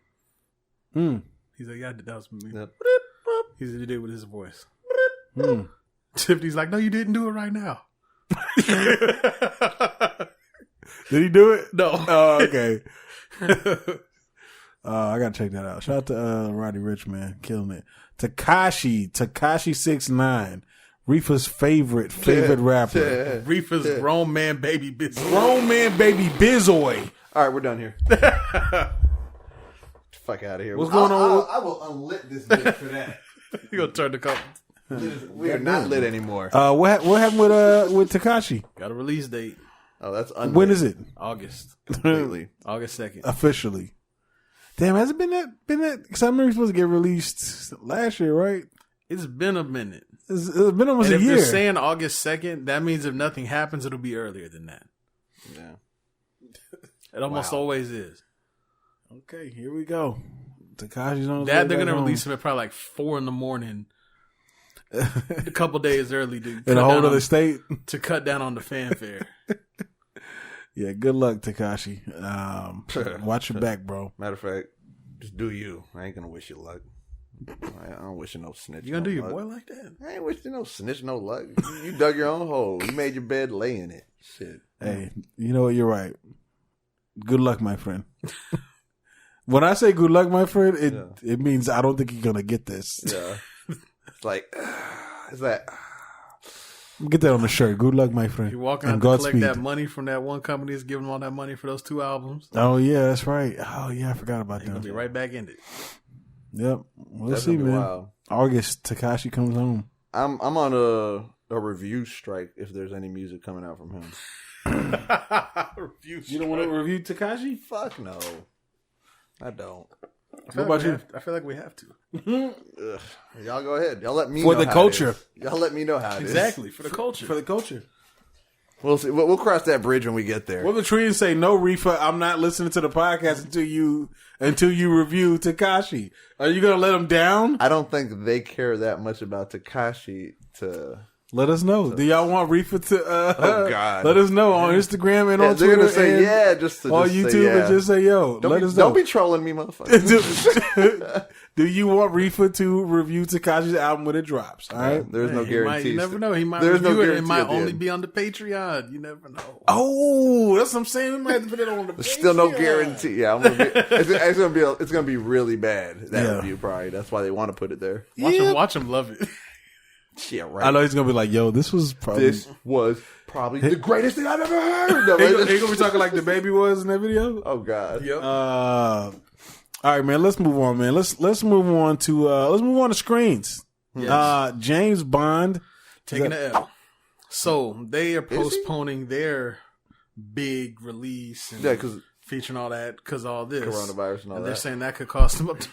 He's like, yeah, that was me. Yep. He did it with his voice. Tiffany's like, no, you didn't do it right now. Did he do it? No. Oh, okay. I gotta check that out. Shout out to Roddy Ricch, man, killing it. Tekashi 6ix9ine, Riffa's favorite rapper. Riffa's grown man baby Bizoy. Grown man baby Bizoy. All right, we're done here. Fuck out of here. What's going on? I will unlit this bitch for that. You gonna turn the cup? We are not lit anymore. What happened with Tekashi? Got a release date. Oh, that's unlit. When is it? August. Completely. August 2nd. Officially. Damn, has it been that? Because I remember he was supposed to get released last year, right? It's been a minute. It's been almost a year. If they're saying August 2nd, that means if nothing happens, it'll be earlier than that. Yeah. It almost always is. Okay, here we go. Tekashi's on his That way they're back gonna home. release him at probably like 4 a.m. a couple days early, dude. In a whole other state to cut down on the fanfare. Yeah, good luck, Tekashi. Watch your back, bro. Matter of fact, just do you. I ain't gonna wish you luck. I don't wish you no snitch. You gonna do your luck. boy like that? I ain't wish you no snitch, no luck. You dug your own hole. You made your bed, lay in it. Shit. Hey, you know what? You're right. Good luck, my friend. When I say good luck, my friend, it means I don't think you're gonna get this. Yeah. It's like, is that? Get that on the shirt. Good luck, my friend. You're walking out to collect that money from that one company that's giving them all that money for those 2 albums. Oh yeah, that's right. Oh yeah, I forgot about that. You're gonna be right back in it. Yep. We'll see, man. Wild. August, Tekashi comes home. I'm on a review strike if there's any music coming out from him. You don't want to review Tekashi? Fuck no. I don't. What about you? I feel like we have to. Y'all go ahead. Y'all let me for know the how culture. It is. Y'all let me know how it is. Exactly, for the culture. For the culture. We'll see. We'll cross that bridge when we get there. What the tree and say, no, Riffa, I'm not listening to the podcast until you review Tekashi. Are you gonna let him down? I don't think they care that much about Tekashi to. Let us know. Do y'all want Riffa to? Oh God! Let us know on Instagram and on Twitter. They're gonna say just to on YouTube and just say yo. Let us know. Don't be trolling me, motherfucker. Do you want Riffa to review Tekashi's album when it drops? All right. There's no guarantee. You never know. He might review it. It might only be on the Patreon. You never know. Oh, that's what I'm saying. We might have to put it on the Patreon. There's still no guarantee. Yeah, it's gonna be really bad. That review probably. That's why they want to put it there. Watch him love it. Yeah, right. I know he's gonna be like, "Yo, this was probably the greatest thing I've ever heard." He gonna be talking like the baby was in that video. Oh God. Yep. All right, man. Let's move on, man. Let's move on to screens. Yes. James Bond taking the L. So they are postponing their big release and because featuring all that because all this coronavirus and all that. They're saying that could cost them up to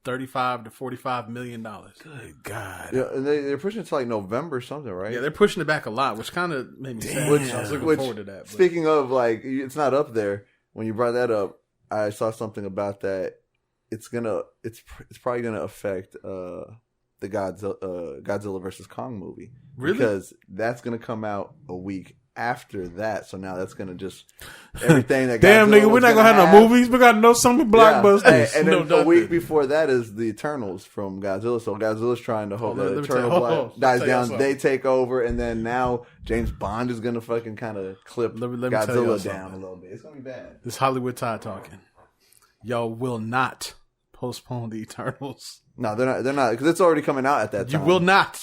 $35 to $45 million. Good God. Yeah, and they're pushing it to like November or something, right? Yeah, they're pushing it back a lot, which kind of made me sad. I was looking forward to that. But. Speaking of, like, it's not up there. When you brought that up, I saw something about that. It's probably gonna affect the Godzilla versus Kong movie. Really? Because that's gonna come out a week after that. So now that's going to just everything that damn nigga, we're not gonna have no movies. We got no summer blockbusters. And then the week before that is the Eternals from Godzilla. So Godzilla's trying to hope that Eternal dies down. They take over, and then now James Bond is going to fucking kind of clip Godzilla down a little bit. It's going to be bad. This Hollywood Todd talking. Y'all will not postpone the Eternals. No, they're not because it's already coming out at that time. You will not.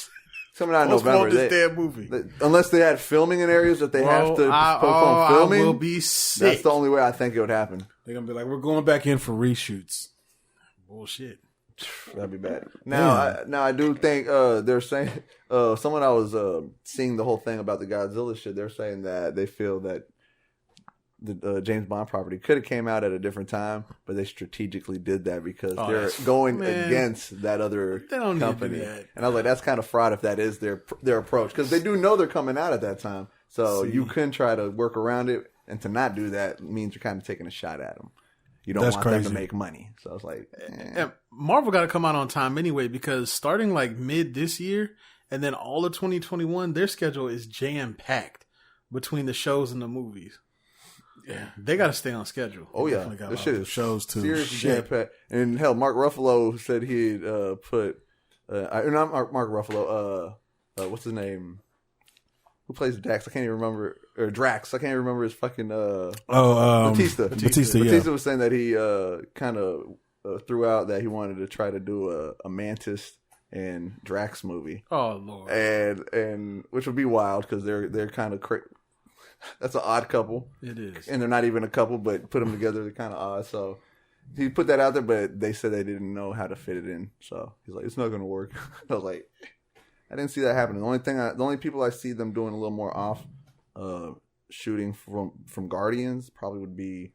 It's coming out in November. This damn movie. Unless they had filming in areas that they have to postpone filming. I will be sick. That's the only way I think it would happen. They're gonna be like, we're going back in for reshoots. Bullshit. That'd be bad. Now I do think they're saying someone I was seeing the whole thing about the Godzilla shit. They're saying that they feel that the James Bond property could have came out at a different time, but they strategically did that because they're going against that other company. That. And I was like, that's kind of fraud if that is their approach, because they do know they're coming out at that time. So you can try to work around it, and to not do that means you're kind of taking a shot at them. You don't want them to make money. So I was like, and Marvel got to come out on time anyway, because starting like mid this year and then all of 2021, their schedule is jam packed between the shows and the movies. Yeah, they got to stay on schedule. Oh yeah, this shit is shows too. Seriously jam-packed. And hell, Mark Ruffalo said he'd put not Mark Ruffalo. What's his name? Who plays Dax? I can't even remember. Or Drax? I can't even remember his fucking. Batista. Batista was saying that he kind of threw out that he wanted to try to do a Mantis and Drax movie. Oh Lord! And which would be wild because they're kind of crazy. That's an odd couple. It is. And they're not even a couple, but put them together, they're kind of odd. So he put that out there, but they said they didn't know how to fit it in. So he's like, it's not going to work. I was like, I didn't see that happening. The only people I see them doing a little more off shooting from Guardians probably would be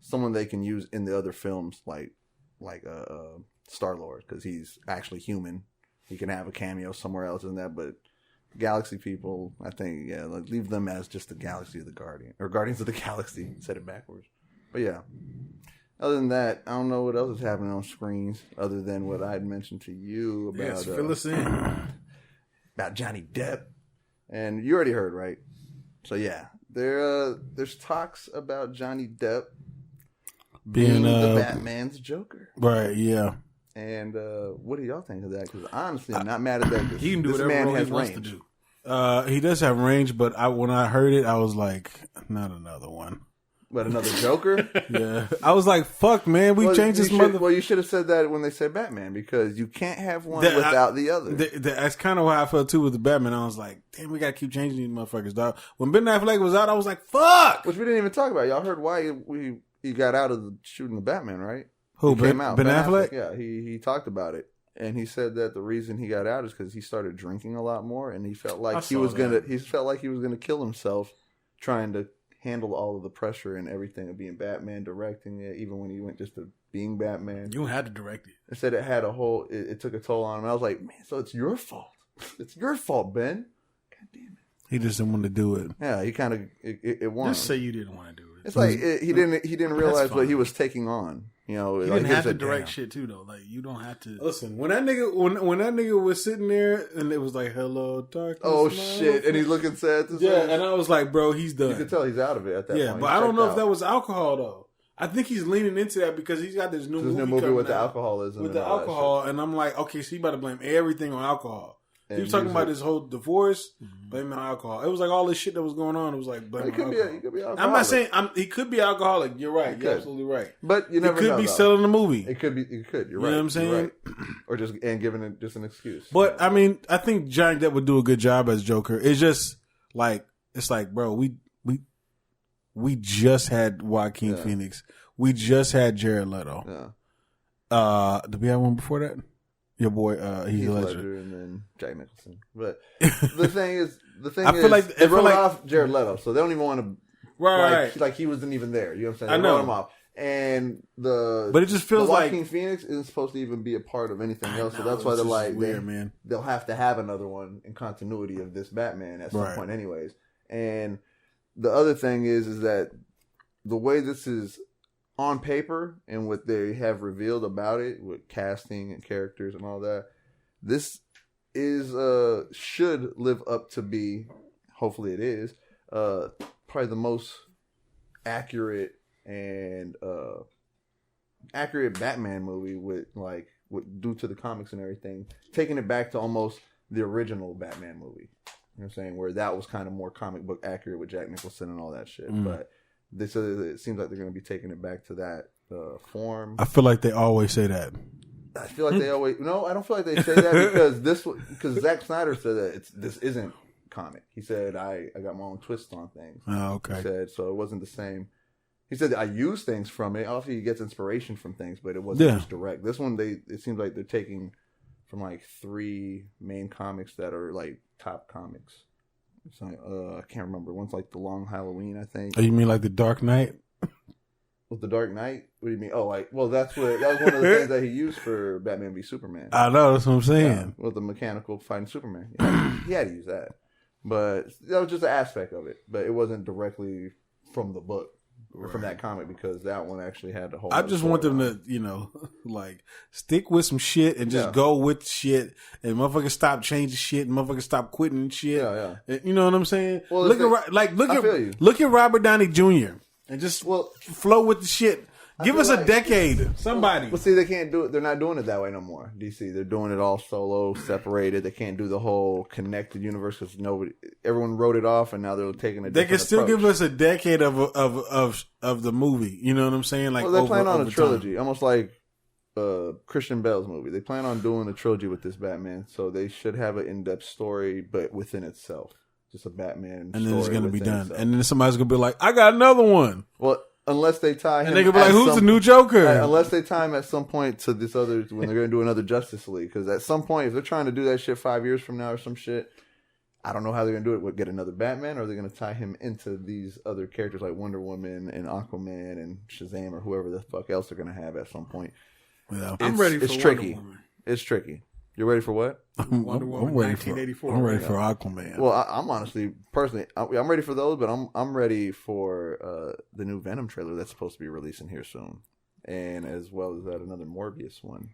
someone they can use in the other films, like Star-Lord, because he's actually human. He can have a cameo somewhere else in that, but Galaxy people, I think, leave them as just the Galaxy of the Guardian, or Guardians of the Galaxy. Said it backwards. But yeah, other than that, I don't know what else is happening on screens other than what I had mentioned to you about. Yes, fill us in. About Johnny Depp, and you already heard, right? So yeah, there's talks about Johnny Depp being the Batman's Joker. Right? Yeah. And what do y'all think of that? Because honestly, I'm not mad at that. He can do whatever he wants to do. He does have range, but when I heard it, I was like, not another one. But another Joker? Yeah. I was like, fuck, man, we changed this mother. Well, you should have said that when they said Batman, because you can't have one without the other. That's kind of how I felt too with the Batman. I was like, damn, we got to keep changing these motherfuckers, dog. When Ben Affleck was out, I was like, fuck. Which we didn't even talk about. Y'all heard why he got out of shooting the Batman, right? Who, Ben Affleck? Yeah, he talked about it, and he said that the reason he got out is because he started drinking a lot more, and he felt like he was gonna kill himself trying to handle all of the pressure and everything of being Batman, directing it, even when he went just to being Batman. You had to direct it. It said it took a toll on him. And I was like, man, so it's your fault. It's your fault, Ben. God damn it. He just didn't want to do it. Yeah, he kind of it won. Just say you didn't want to do it. It's like he didn't realize what he was taking on. You know, you didn't have to direct shit too, though. Like, you don't have to. Listen, when that nigga was sitting there and it was like, "Hello, darkness." Oh shit! And he's looking sad. And I was like, "Bro, he's done." You could tell he's out of it at that point. Yeah, but I don't know if that was alcohol though. I think he's leaning into that because he's got this new movie with the alcoholism. With the alcohol, and I'm like, okay, so you about to blame everything on alcohol. He was talking about his whole divorce, blaming alcohol. It was like all this shit that was going on. It was like blaming alcohol. He could be alcoholic. I'm not saying he could be alcoholic. You're right. You're absolutely right. But you never know. He could be selling the movie. It could be. It could. You're right. You know what I'm saying? Right. Or just giving it just an excuse. But I mean, I think Johnny Depp would do a good job as Joker. It's just like bro, we just had Joaquin Phoenix. We just had Jared Leto. Yeah. Did we have one before that? Your boy, Heath Ledger, and then Jack Nicholson. But the thing is, they wrote off Jared Leto, so they don't even want to. Right. Like he wasn't even there. You know what I'm saying? They wrote him off. And but it just feels like Joaquin Phoenix isn't supposed to even be a part of anything else. So that's why they're like, weird, man. They'll have to have another one in continuity of this Batman at some point, anyways. And the other thing is that the way this is on paper and what they have revealed about it with casting and characters and all that, this is should live up to be, hopefully it is, probably the most accurate and accurate Batman movie with due to the comics and everything, taking it back to almost the original Batman movie. You know what I'm saying? Where that was kind of more comic book accurate with Jack Nicholson and all that shit. But it seems like they're going to be taking it back to that form. I feel like they always say that. I feel like they always... No, I don't feel like they say that because Zack Snyder said that this isn't comic. He said, I got my own twist on things. Oh, okay. He said, so it wasn't the same. He said, I use things from it. Obviously, he gets inspiration from things, but it wasn't just direct. This one, it seems like they're taking from like 3 main comics that are like top comics. It's like, I can't remember. One's like The Long Halloween, I think. Oh, you mean like The Dark Knight? With The Dark Knight? What do you mean? Oh, that was one of the things that he used for Batman v Superman. I know, that's what I'm saying. With the mechanical fighting Superman. He had to use that. But that was just an aspect of it. But it wasn't directly from the book. Or from that comic, because that one actually had the whole... I just want them to, like, stick with some shit and just go with shit, and motherfuckers stop changing shit, and motherfuckers stop quitting shit. Yeah. You know what I'm saying? Well, look at Robert Downey Jr. and just flow with the shit. Give us a decade. Somebody. Well, see, they can't do it. They're not doing it that way no more. DC, they're doing it all solo, separated. They can't do the whole connected universe because everyone wrote it off, and now they're taking a different They can still approach. give us a decade of the movie. You know what I'm saying? Like, they plan on a trilogy, almost like Christian Bale's movie. They plan on doing a trilogy with this Batman, so they should have an in-depth story, but within itself, just a Batman. And then it's going to be done, itself. and then somebody's going to be like, "I got another one." Well. Unless they tie him, and they could be like, "Who's the new Joker?" Unless they tie him at some point to this other when they're going to do another Justice League, because at some point, if they're trying to do that shit 5 years from now or some shit, I don't know how they're going to do it. Get another Batman, or they're going to tie him into these other characters like Wonder Woman and Aquaman and Shazam or whoever the fuck else they're going to have at some point. Yeah. I'm ready for tricky. Wonder Woman. It's tricky. You're ready for what? Wonder Woman, I'm ready 1984. I'm ready for Aquaman. Well, I'm honestly, personally, I'm ready for those, but I'm ready for the new Venom trailer that's supposed to be releasing here soon, and as well as that another Morbius one.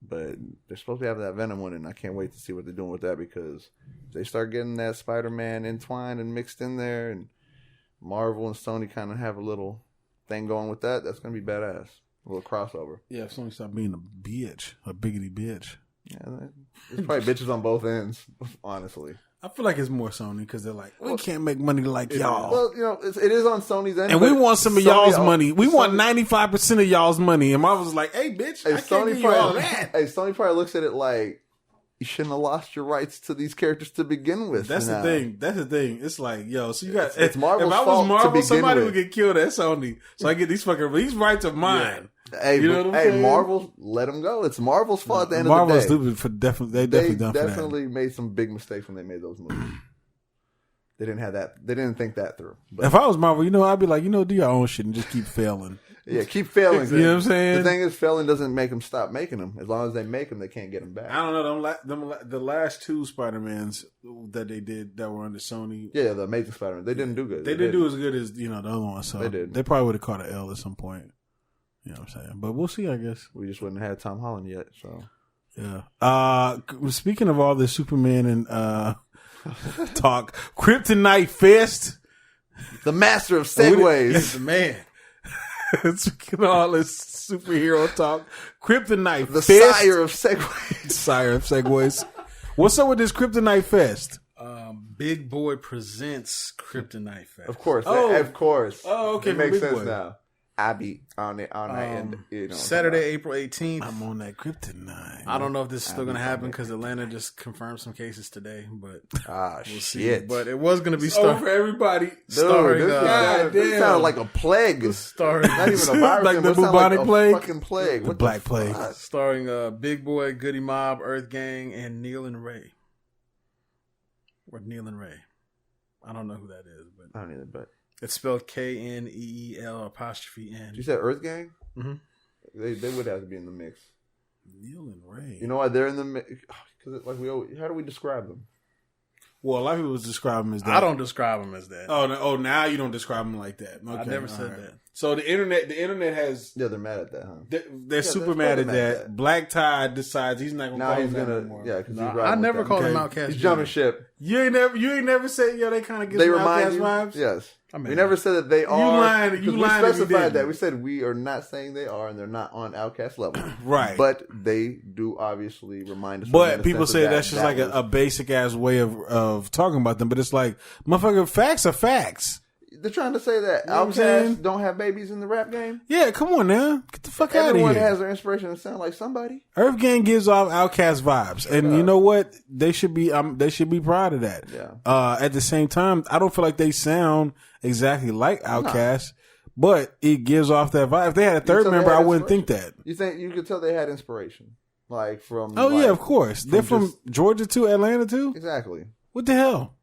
But they're supposed to have that Venom one, and I can't wait to see what they're doing with that, because if they start getting that Spider-Man entwined and mixed in there, and Marvel and Sony kind of have a little thing going with that, that's gonna be badass. A little crossover. Yeah, if Sony stop being a bitch, a biggity bitch. Yeah, there's probably bitches on both ends, honestly. I feel like it's more Sony because they're like, we can't make money like y'all. Well, it is on Sony's end. And we want some of y'all's money. We want 95% of y'all's money. And Marvel was like, hey, bitch, I can't give you all that. Hey, Sony probably looks at it like, you shouldn't have lost your rights to these characters to begin with. That's the thing. That's the thing. It's like, yo, so you got... It's Marvel's if I was fault Marvel, to somebody with. would get killed at Sony. So I get these rights of mine. Yeah. Hey, you know what I'm saying? Marvel, let them go. It's Marvel's fault at the end Marvel's of the day. Stupid for they definitely made some big mistakes when they made those movies. They didn't have that. They didn't think that through. But if I was Marvel, I'd be like, do your own shit and just keep failing. Yeah, keep failing. You know what I'm saying? The thing is, failing doesn't make them stop making them. As long as they make them, they can't get them back. I don't know. The last 2 Spider-Mans that they did that were under Sony. Yeah, the Amazing Spider-Man. They didn't do good. They didn't do as good as the other one. So they did. They probably would have caught an L at some point. You know what I'm saying? But we'll see, I guess. We just wouldn't have had Tom Holland yet. So yeah. Speaking of all this Superman and talk, Kryptonite Fest, the master of segues, the man. Speaking of all this superhero talk, Kryptonite the Fest, sire of segues, sire of segues. What's up with this Kryptonite Fest? Big Boy presents Kryptonite Fest. Of course, of course. Oh, okay, it makes sense Boy. now. I be on it on that end. Saturday, April 18th. I'm on that Kryptonite. I don't know if this is still going to happen because Atlanta just confirmed some cases today, but we'll see. But it was going to be for everybody. Starring, this sounded like a plague. Not even a virus, like the bubonic plague. Fucking plague. The black plague. Starring Big Boy, Goody Mob, Earth Gang, and Neil and Ray. Or Neil and Ray. I don't know who that is, but I don't either. But it's spelled KNEEL''N. You said Earth Gang? Mm-hmm. They would have to be in the mix. Neil and Ray. You know why they're in the mix? Because how do we describe them? Well, a lot of people describe them as that. I don't describe them as that. Oh, now you don't describe them like that. Okay, I never said that. So the internet has. Yeah, they're mad at that, huh? They're super mad at that. Black Tide decides he's not gonna call him that anymore. Yeah, because I never called him Outkast. He's jumping ship. You ain't never said they kind of get they some remind Outkast you, vibes. Yes. I mean, we never said that they are. You we lying if you specified didn't. that. We said we are not saying they are, and they're not on Outkast level. Right. But they do obviously remind us. But people say that's just like a basic ass way of talking about them. But it's like, motherfucker, facts are facts. They're trying to say that You know Outkast don't have babies in the rap game. Yeah, come on now. Get the fuck out of here. Everyone has their inspiration to sound like somebody. Earth Gang gives off Outkast vibes. And you know what? They should be proud of that. Yeah. At the same time, I don't feel like they sound exactly like Outkast, but it gives off that vibe. If they had a third member, I wouldn't think that. You think you could tell they had inspiration? Like from yeah, of course. They're from Georgia to Atlanta too? Exactly. What the hell?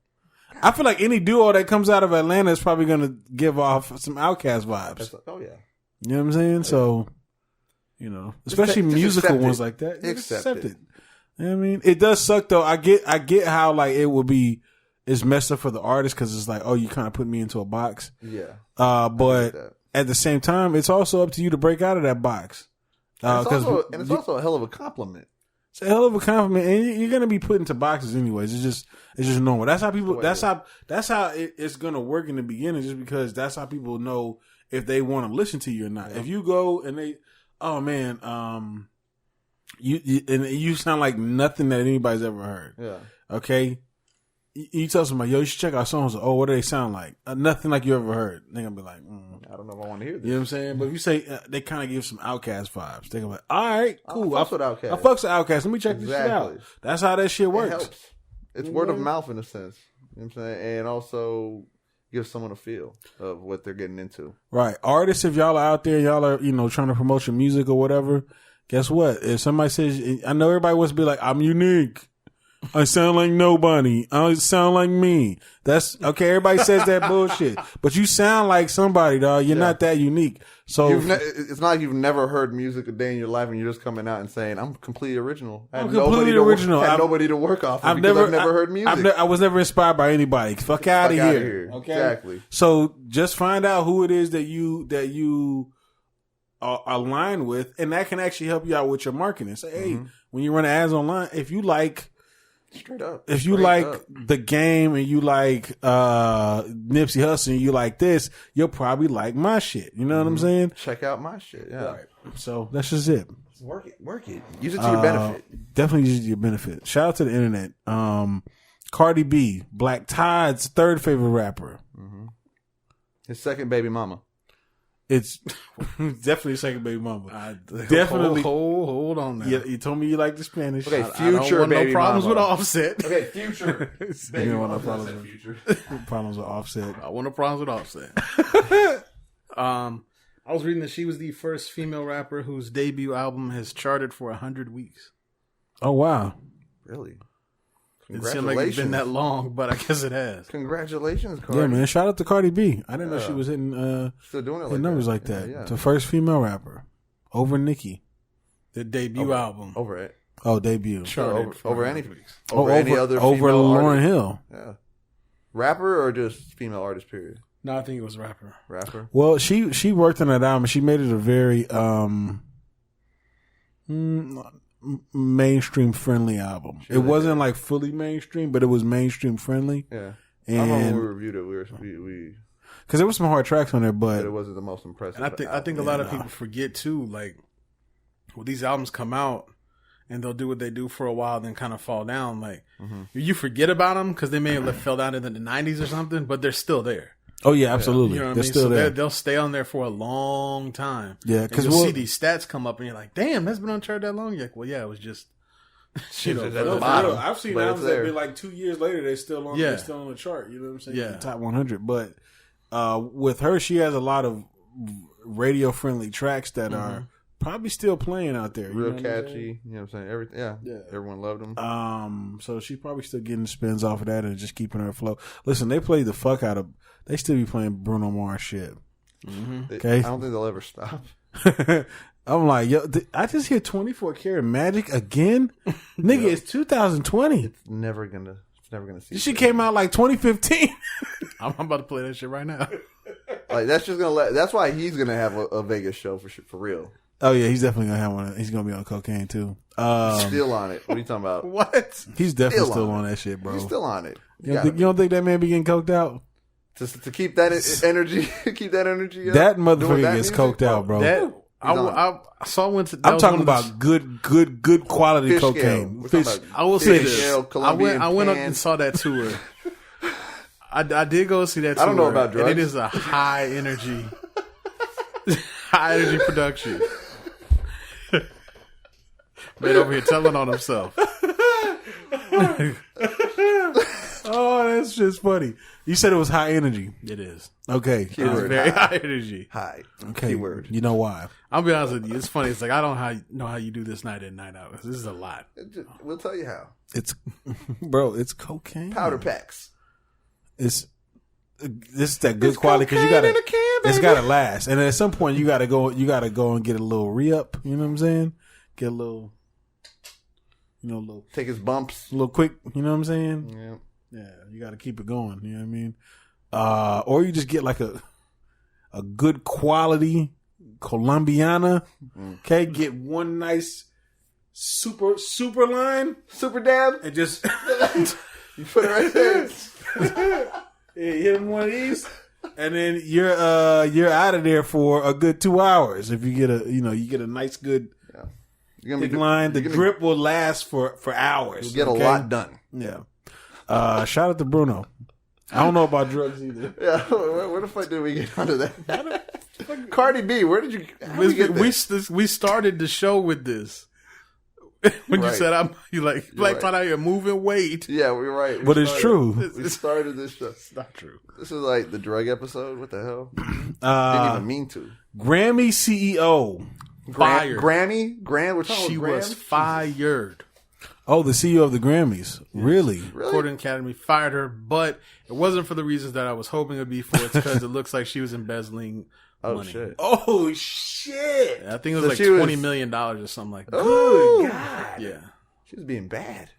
I feel like any duo that comes out of Atlanta is probably going to give off some Outkast vibes. Oh, yeah. You know what I'm saying? So, especially musical ones like that. Accept it. You know what I mean? It does suck though. I get how like it would be, it's messed up for the artist because it's like, oh, you kind of put me into a box. Yeah. But at the same time, it's also up to you to break out of that box. It's also a hell of a compliment. It's a hell of a compliment, and you're gonna be put into boxes anyways. It's just normal. That's how people. That's how it's gonna work in the beginning. Just because that's how people know if they want to listen to you or not. Yeah. If you go and they, oh man, you sound like nothing that anybody's ever heard. Yeah. Okay. You tell somebody, yo, you should check out songs. Oh, what do they sound like? Nothing like you ever heard. They're gonna be like, I don't know if I want to hear this. You know what I'm saying? But if you say they kind of give some Outkast vibes, they're gonna be like, all right, cool. I fucks with Outkast. I fucks with Outkast. Let me check this shit out. That's how that shit works. It helps. It's word of mouth in a sense. You know what I'm saying? And also gives someone a feel of what they're getting into. Right. Artists, if y'all are out there, y'all are, trying to promote your music or whatever, guess what? If somebody says, I know everybody wants to be like, I'm unique. I sound like nobody. I sound like me. That's okay. Everybody says that bullshit, but you sound like somebody, dog. You're not that unique. So it's not like you've never heard music a day in your life, and you're just coming out and saying, "I'm completely original." I'm completely original. Had nobody to work off. I've never heard music. I was never inspired by anybody. Fuck out of here. Okay. Exactly. So just find out who it is that you are aligned with, and that can actually help you out with your marketing. Say, hey, when you run ads online, if you like. Straight up. If you like The Game and you like Nipsey Hussle and you like this, you'll probably like my shit. You know what I'm saying? Check out my shit. Yeah. Right. So that's just it. Work it. Use it to your benefit. Definitely use it to your benefit. Shout out to the internet. Cardi B, Black Tide's third favorite rapper. His second baby mama. It's definitely second baby mama. Definitely. Hold on now. You told me you like the Spanish. Okay, I don't want no problems with Offset. Okay, Future. You don't want no problems with Future. Problems with Offset. I want no problems with Offset. I was reading that she was the first female rapper whose debut album has charted for 100 weeks. Oh wow! Really? It seemed like it's been that long, but I guess it has. Congratulations, Cardi. Yeah, man. Shout out to Cardi B. I didn't know she was hitting still doing it like numbers that. like that. Yeah. The first female rapper. Over Nicki. The debut album. Over it. Oh, debut. Over any other over female Lauryn artist. Hill. Yeah. Rapper or just female artist, period? No, I think it was rapper. Well, she worked on that album. She made it a very mainstream friendly album. It wasn't like fully mainstream, but it was mainstream friendly. Yeah. And I remember we reviewed it. We because there were some hard tracks on there, but it wasn't the most impressive. And I think a lot of people forget too, like, well, these albums come out and they'll do what they do for a while, then kind of fall down. Like you forget about them because they may have fell down in the 90s or something, but they're still there. Oh yeah, absolutely. You know what they're I mean? still there. They'll stay on there for a long time. Yeah, because you'll see these stats come up, and you're like, "Damn, that's been on chart that long." You're like, "Well, yeah, it was just." I've seen albums that be like 2 years later they're still on. They're still on the chart. You know what I'm saying? Yeah, the top 100. But with her, she has a lot of radio friendly tracks that are probably still playing out there. Real catchy. You know what I'm saying? Everything. Yeah. Everyone loved them. So she's probably still getting spins off of that and just keeping her afloat. Listen, they played the fuck out of. They still be playing Bruno Mars shit. Okay, I don't think they'll ever stop. I'm like, yo, I just hear 24 Karat Magic again, nigga. It's 2020. It's never gonna see. This shit came out like 2015. I'm about to play that shit right now. Like that's just gonna that's why he's gonna have a Vegas show for real. Oh yeah, he's definitely gonna have one. He's gonna be on cocaine too. Still on it. What are you talking about? What? He's definitely still on that shit, bro. He's still on it. You don't think that man be getting coked out? To keep that energy, keep that energy up? That motherfucker gets coked out, bro. I saw one. I'm talking about good quality Fish cocaine. I will say Fish this. scale, I went Colombian up pan. and saw that tour. I did go see that tour. I don't know about drugs. And it is a high energy production. Man over here telling on himself. Oh, that's just funny. You said it was high energy. It is. Okay. It's very high energy. High. Okay. Keyword. You know why? I'll be honest with you. It's funny. It's like, I don't know how you do this night in, night out. This is a lot. We'll tell you how. It's, bro, it's cocaine. Powder packs. This is that good quality because you gotta. It's gotta last, and at some point you gotta go and get a little re-up. You know what I'm saying? Get a little, little Take his bumps. a little quick. You know what I'm saying? Yeah. Yeah, you got to keep it going. You know what I mean? Or you just get like a good quality Colombiana. Okay, get one nice super line, Super dab. and just You put it right there. hit him one of these, and then you're out of there for a good 2 hours. If you get you get a nice good thick line, the drip will last for hours. You'll get a lot done. Yeah. Shout out to Bruno. I don't know about drugs either. Yeah, where the fuck did we get onto that? Cardi B, where did you? How we get there? We started the show with this. When you said you like Black Todd out here moving weight. Yeah, we're right. But it's true. We started this show. It's not true. This is like the drug episode. What the hell? Didn't even mean to. Grammy CEO. Fired. Grammy? We're talking She about was Grammy? fired. Oh, the CEO of the Grammys. Really? Recording Academy fired her, but it wasn't for the reasons that I was hoping it would be for. It's because it looks like she was embezzling money. Shit. Oh, shit. I think it was like she was- $20 million or something like that. Oh, God. Yeah. She was being bad.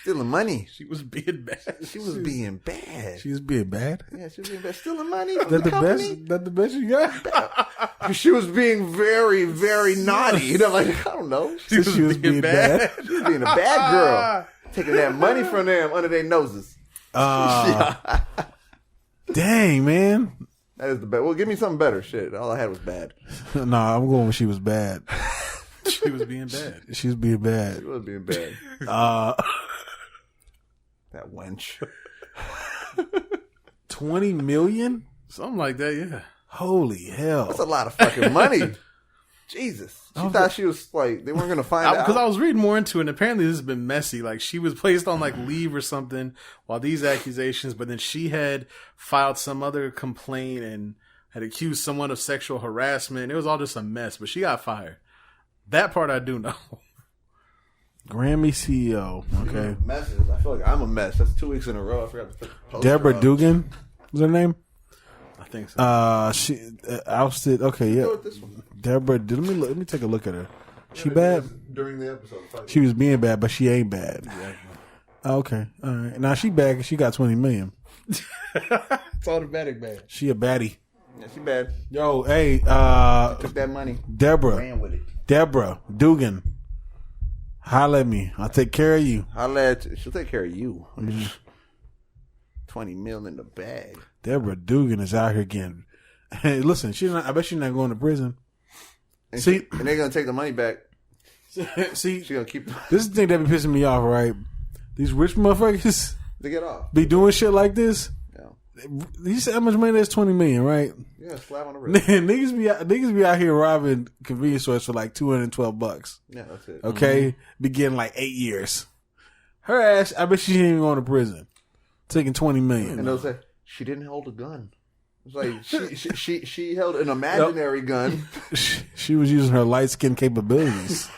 Stealing money. She was being bad. She was being bad. She was being bad? Yeah, she was being bad. Stealing money. That the best you got? She was being very, very naughty. You know, like, I don't know. She was being bad. She was being a bad girl. Taking that money from them under their noses. Dang, man. That is the best. Well, give me something better. Shit. All I had was bad. Nah, I'm going with she was bad. She was being bad. She was being bad. She was being bad. That wench. 20 million? Something like that, yeah. Holy hell. That's a lot of fucking money. Jesus. She thought she was like, they weren't going to find out. Because I was reading more into it, and apparently this has been messy. Like, she was placed on, like, leave or something while these accusations, but then she had filed some other complaint and had accused someone of sexual harassment. It was all just a mess, but she got fired. That part I do know. Grammy CEO. Okay. Messes. I feel like I'm a mess. That's 2 weeks in a row. I forgot to put the poster Deborah up. Dugan was her name? I think so. She ousted. Okay, yeah. Go with this one. Deborah. Let me take a look at her. She bad? During the episode. She was being bad, but she ain't bad. Okay, all right. Now she bad 'cause she got 20 million. It's automatic bad. She a baddie. Yeah, she bad. Yo, hey, Took that money. Deborah. Ran with it. Deborah Dugan. Holla at me. I'll take care of you. She'll take care of you. 20 mil in the bag. Deborah Dugan is out here getting. Hey, listen, I bet she's not going to prison. And See- and they're gonna take the money back. See, She's gonna keep. this is the thing that be pissing me off, right? These rich motherfuckers They get off. be doing shit like this. Yeah. You said how much money that's 20 million, right? Yeah, slap on the wrist. niggas be out here robbing convenience stores for like $212. Yeah, that's it. Okay, be getting like 8 years. Her ass, I bet she ain't even going to prison. Taking 20 million. And they'll say she didn't hold a gun. It's like she held an imaginary gun. She was using her light skin capabilities.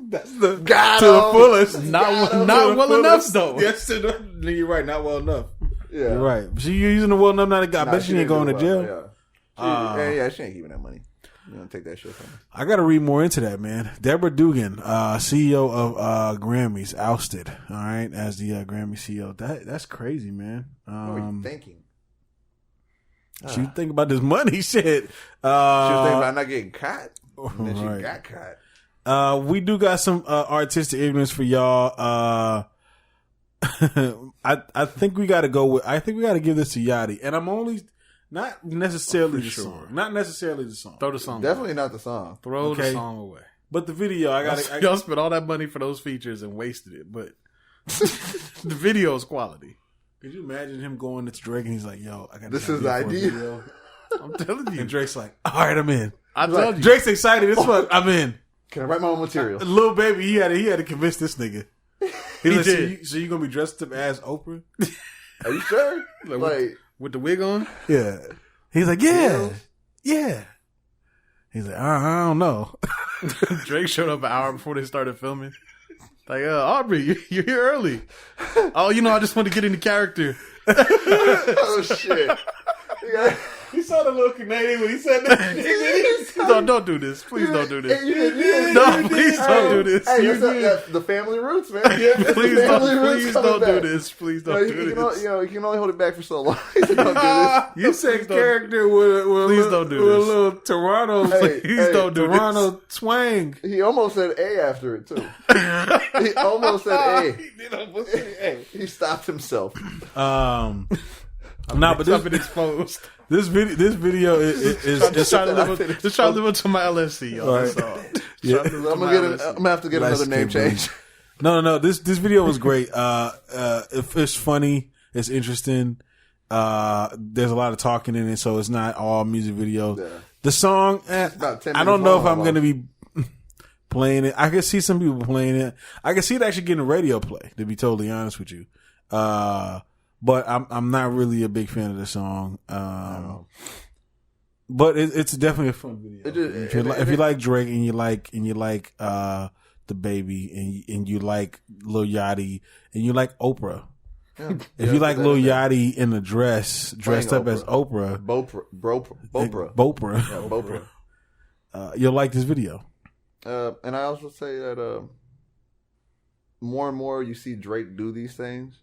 That's the Got to the him. fullest. Not well enough, though. Yes, you're right. Not well enough. Yeah, You're right. She using the well enough. Not a guy. I Nah, bet she ain't going to didn't jail. do well, yeah. She ain't keeping that money. You don't take that shit from me. I got to read more into that, man. Deborah Dugan, CEO of Grammys, ousted. All right, as the Grammy CEO. That's crazy, man. What were you thinking? She was thinking about this money shit. She was thinking about not getting caught. And then Right. she got caught. We do got some artistic ignorance for y'all. I think we got to go with. I think we got to give this to Yachty, and I'm only not necessarily the song. Not necessarily the song. Throw the song. Definitely not the song. Throw the song away. But the video, Y'all spent all that money for those features and wasted it. But the video is quality. Could you imagine him going to Drake and he's like, "Yo, I got This is the idea." I'm telling you. And Drake's like, "All right, I'm in." I told you. Drake's excited as fuck. I'm in. Can I write my own material? Little baby, he had to convince this nigga. He like, did. So you gonna be dressed up as Oprah? Are you sure? With the wig on? Yeah. He's like, yeah. He's like, I don't know. Drake showed up an hour before they started filming. Like, Aubrey, you're here early. Oh, I just want to get into character. Oh shit! Yeah. He saw the little Canadian when he said that. No, don't do this. Please don't do this. Hey, you did. No, please don't do this. Hey, that's the family roots, man. Please don't do this. Please don't do this. You can only hold it back for so long. Don't do this. You said character with Please don't do with a this. little Toronto, Don't do Toronto this. twang. He almost said A after it too. He almost said A. He did almost say A. He stopped himself. But I've been exposed. This video is Just trying to live up to my LSC. Y'all. Right. That's all. Yeah. I'm gonna have to get another name change. No. This video was great. It's funny. It's interesting. There's a lot of talking in it, so it's not all music video. Yeah. The song, about 10 I don't minutes know if long, I'm going to be playing it. I can see some people playing it. I can see it actually getting a radio play, to be totally honest with you. But I'm not really a big fan of the song. But it's definitely a fun video. If you like Drake and you like the baby and you like Lil Yachty and you like Oprah. Yeah. If you like Lil Yachty in a dressed up as Oprah. Bopra. You'll like this video. And I also say that more and more you see Drake do these things,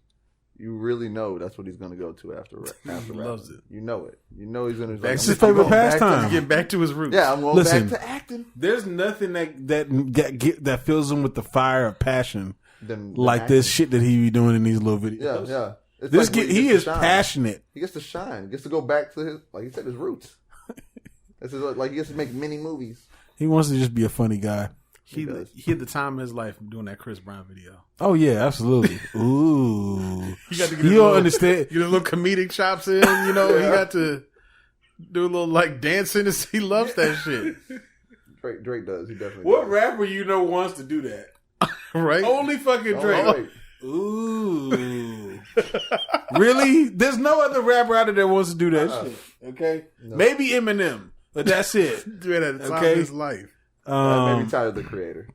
you really know that's what he's going to go to after He loves it. You know it. You know he's going to. That's his favorite pastime. Get back to his roots. Yeah, I'm going back to acting. There's nothing that fills him with the fire of passion Than like acting. this shit that he be doing in these little videos. Yeah. It's He is passionate. He gets to shine. He gets to go back to his, like you said, his roots. This is like he gets to make many movies. He wants to just be a funny guy. He had the time of his life doing that Chris Brown video. Oh yeah, absolutely. Ooh, You got to get you don't understand. Get a little comedic chops in. He got to do a little like dancing. He loves that shit. Drake does. He definitely. What does. rapper wants to do that? Right? Only fucking Drake. Oh, wait. Ooh, really? There's no other rapper out there that wants to do that shit. Okay, maybe Eminem, but that's it. Doing at the time of his life. Maybe Tyler the Creator.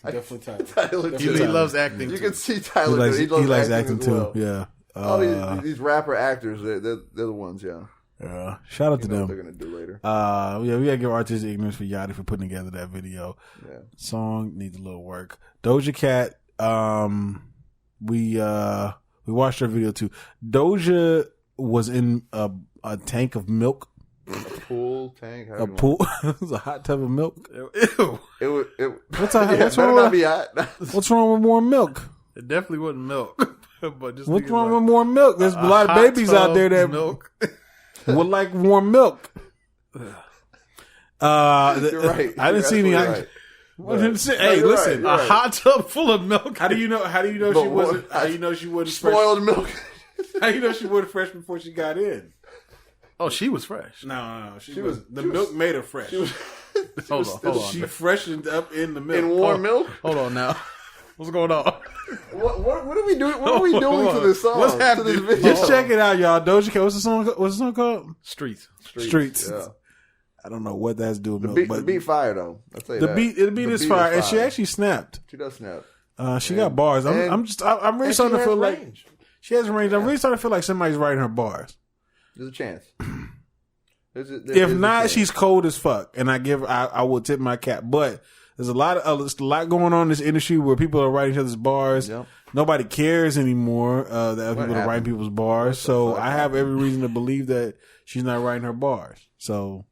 Definitely Tyler. He loves acting. You too. can see Tyler. He likes acting as too. well. Yeah. These rapper actors, they're the ones. Yeah. Yeah. Shout out to What them. they're gonna do later. Yeah, we gotta give artistic ignorance for Yachty for putting together that video. Yeah. Song needs a little work. Doja Cat, we watched her video too. Doja was in a tank of milk. A pool tank. A pool. It was a hot tub of milk. Ew. What's wrong with more milk? It definitely wasn't milk. But just What's wrong with more milk? There's a lot of babies out there that milk. would like warm milk. You're right. I didn't see any. Right. Hey, listen. You're right. A hot tub full of milk. How do you know she wasn't? How do you know she wasn't Spoiled milk. How do you know she wasn't fresh before she got in? Oh, she was fresh. No. She was. The milk made her fresh. Hold on. She freshened up in the milk. In warm milk. Hold on now. What's going on? What are we doing? What are we doing to this song? What's happening? To this video? Just check it out, y'all. Doja Cat. What's the song called? Streets. Streets. Yeah. I don't know what that's doing. The beat fire though. I'll tell you that. The beat is fire, and she actually snapped. She does snap. She got bars. I'm really starting to feel like range. she has range. I'm really starting to feel like somebody's writing her bars. There's a chance. If not, she's cold as fuck, and I will tip my cap. But there's a lot going on in this industry where people are writing each other's bars. Yep. Nobody cares anymore that people are writing people's bars. So I have every reason to believe that she's not writing her bars. So,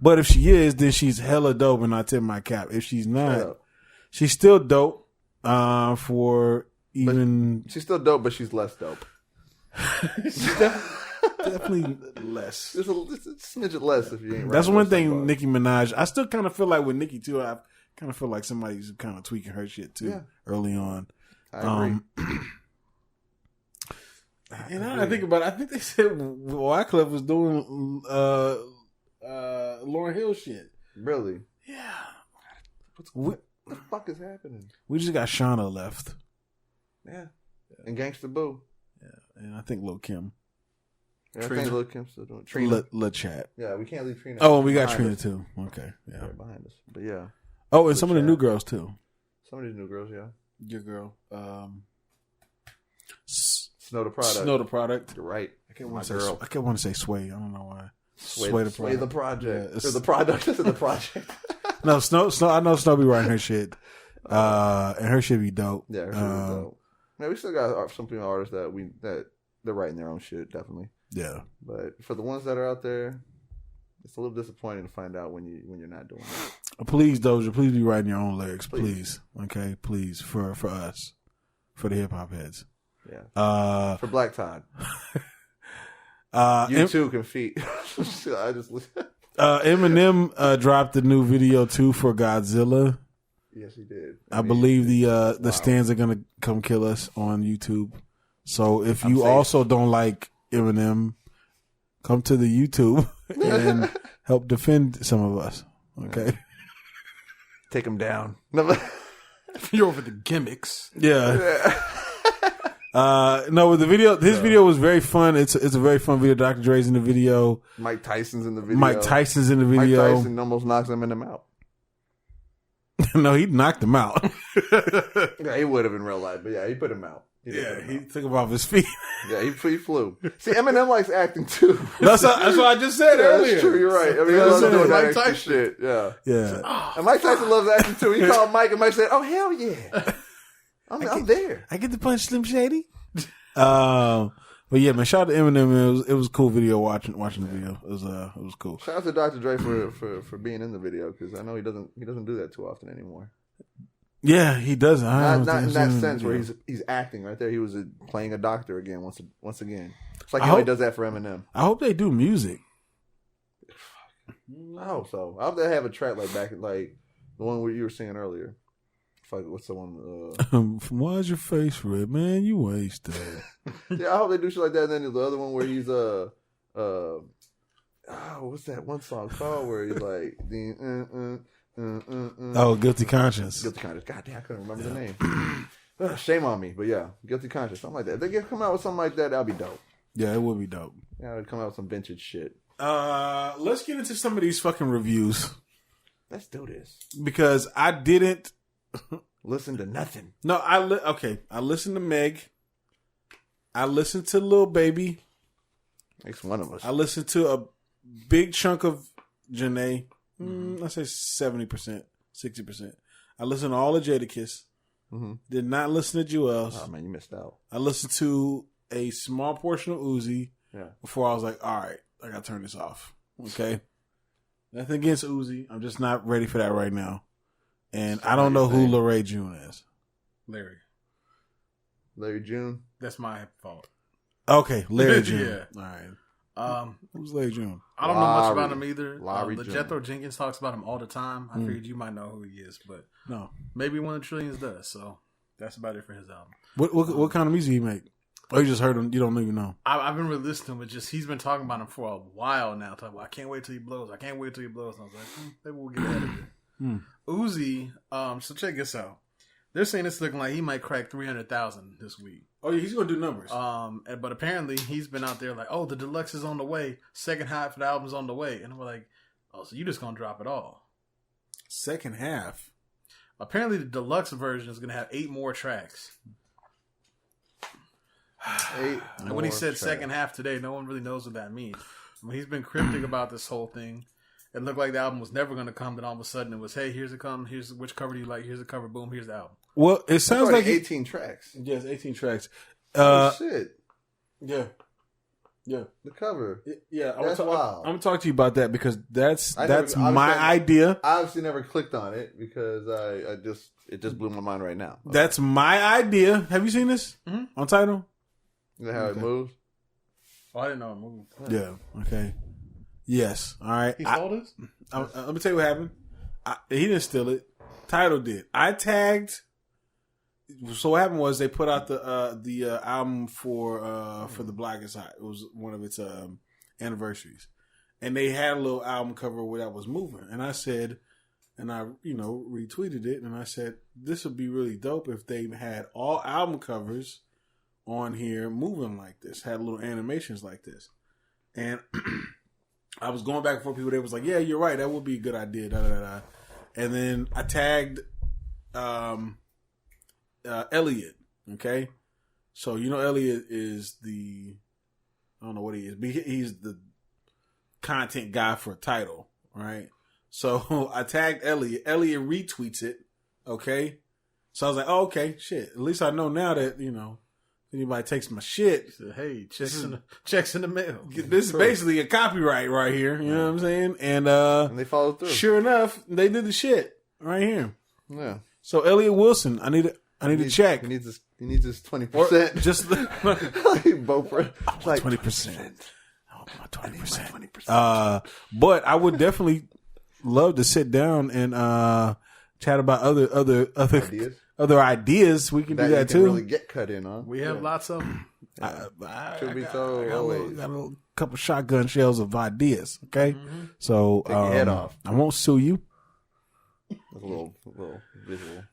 but if she is, then she's hella dope, and I tip my cap. If she's not, she's still dope. For even she's still dope, but she's less dope. Definitely less. It's a smidget less if you ain't. That's one thing. Nicki Minaj. I still kind of feel like with Nicki too. I kind of feel like somebody's kind of tweaking her shit too early on. I agree. And I think about it. I think they said Wyclef was doing Lauryn Hill shit. Really? Yeah. What the fuck is happening? We just got Shauna left. Yeah. And Gangsta Boo. Yeah. And I think Lil Kim. Yeah, I think Lil Kim's still doing Trina. Lil Chat. Yeah, we can't leave Trina. Oh, we got Trina too. Okay. Yeah. Right behind us. But yeah. Oh, and some of the new girls too. Some of these new girls, yeah. Your girl. Snow the Product. Snow the Product. You're right. I kept want to say Sway. I don't know why. Sway the Project. Or the Product. This is the Project. No, Snow. I know Snow be writing her shit. And her shit be dope. Yeah, her shit be dope. Man, we still got some female artists that they're writing their own shit, definitely. Yeah. But for the ones that are out there, it's a little disappointing to find out when you're not doing it. Please, Doja, please be writing your own lyrics, please. Okay, please, for us, for the hip hop heads. Yeah. For Black Todd. You too can feat. Eminem dropped the new video too for Godzilla. Yes, he did. I believe the stands are gonna come kill us on YouTube. So if you also don't like Eminem, come to the YouTube and help defend some of us. Okay, take him down. You're over the gimmicks. Yeah. No, the video. His video was very fun. It's a very fun video. Dr. Dre's in the video. Mike Tyson's in the video. Mike Tyson's almost knocks him in the mouth. No, he knocked him out. Yeah, he would have in real life, but yeah, he put him out. He took him off his feet. Yeah, he flew. See, Eminem likes acting too. That's what I just said earlier. That's true. You're right. I mean, he loves doing that extra shit. Yeah. Yeah. And Mike Tyson loves acting too. He called Mike, and Mike said, "Oh hell yeah, I'm there. I get to punch Slim Shady." But yeah, man, shout out to Eminem. It was a cool video watching the video. It was cool. Shout out to Dr. Dre for being in the video, because I know he doesn't do that too often anymore. Yeah, he doesn't. Not in that sense where he's acting right there. He was playing a doctor again once again. It's like how he does that for Eminem. I hope they do music. I hope so. I hope they have a track like the one where you were singing earlier. What's the one? Why's your face red, man? You wasted. Yeah, I hope they do shit like that. And then the other one where he's what's that one song called where he's like Oh, Guilty Conscience. Guilty Conscience. God damn, I couldn't remember the name. Shame on me, but yeah, Guilty Conscience, something like that. If they come out with something like that, that'd be dope. Yeah, it would be dope. Yeah, they'd come out with some vintage shit. Let's get into some of these fucking reviews. Let's do this. Because I didn't listen to nothing. No, I listened to Meg. I listened to Lil Baby. Makes one of us. I listened to a big chunk of Janae. Let's say 70%, 60%. I listened to all of Jadakiss. Did not listen to Jewels. Oh man, you missed out. I listened to a small portion of Uzi. Yeah. Before I was like, all right, I gotta turn this off. Okay. Nothing against Uzi. I'm just not ready for that right now. And I don't know who Larray June is. Larry June. That's my fault. Okay, Larry June. Yeah. All right. Who's Larry June? I don't know much about him either. The Jethro Jenkins talks about him all the time. I figured you might know who he is, but no, maybe one of the Trillions does. So that's about it for his album. What kind of music he make? Oh, you just heard him. You don't even know. I've been really listening, but just he's been talking about him for a while now. Talking about, I can't wait till he blows. I can't wait till he blows. And I was like, maybe we'll get out of it. Uzi. So check this out. They're saying it's looking like he might crack 300,000 this week. Oh, yeah, he's gonna do numbers. But apparently he's been out there like, oh, the deluxe is on the way. Second half of the album's on the way, and we're like, oh, so you just gonna drop it all? Second half. Apparently the deluxe version is gonna have 8 more tracks. And when he said second half today, no one really knows what that means. When he's been cryptic about this whole thing. It looked like the album was never going to come. Then all of a sudden it was, hey, here's it come. Here's which cover do you like? Here's the cover. Boom. Here's the album. Well, it sounds like 18 tracks. Yes, 18 tracks. Oh, shit. Yeah. Yeah. The cover. Yeah. That's wild. I'm going to talk to you about that because that's my idea. I obviously never clicked on it because it just blew my mind right now. That's my idea. Have you seen this on Tidal? Is that how it moves? Oh, I didn't know it moved. Yeah. Okay. Yes. All right. He stole this? Let me tell you what happened. He didn't steal it. Tidal did. I tagged. So what happened was they put out the album for the Blackest Side. It was one of its anniversaries, and they had a little album cover where that was moving. And I said, and I retweeted it, and I said this would be really dope if they had all album covers on here moving like this, had little animations like this, and. I was going back and forth. People, they was like, "Yeah, you're right. That would be a good idea." Da, da, da, da. And then I tagged Elliot. Okay, so Elliot is I don't know what he is, but he's the content guy for Tidal, right? So I tagged Elliot. Elliot retweets it. Okay, so I was like, "Oh, okay, shit. At least I know now that anybody takes my shit." Said, hey, checks in the mail. This is basically a copyright right here. You know what I'm saying? And they followed through. Sure enough, they did the shit right here. Yeah. So Elliot Wilson, I need a check. He needs his 20%. Just like 20%. I want my 20%. But I would definitely love to sit down and chat about other ideas. Other ideas, we can do that too. Really get cut in on. We have lots of them. Truth be told, got a couple shotgun shells of ideas. Okay, so take your head off. I won't sue you. A little visual.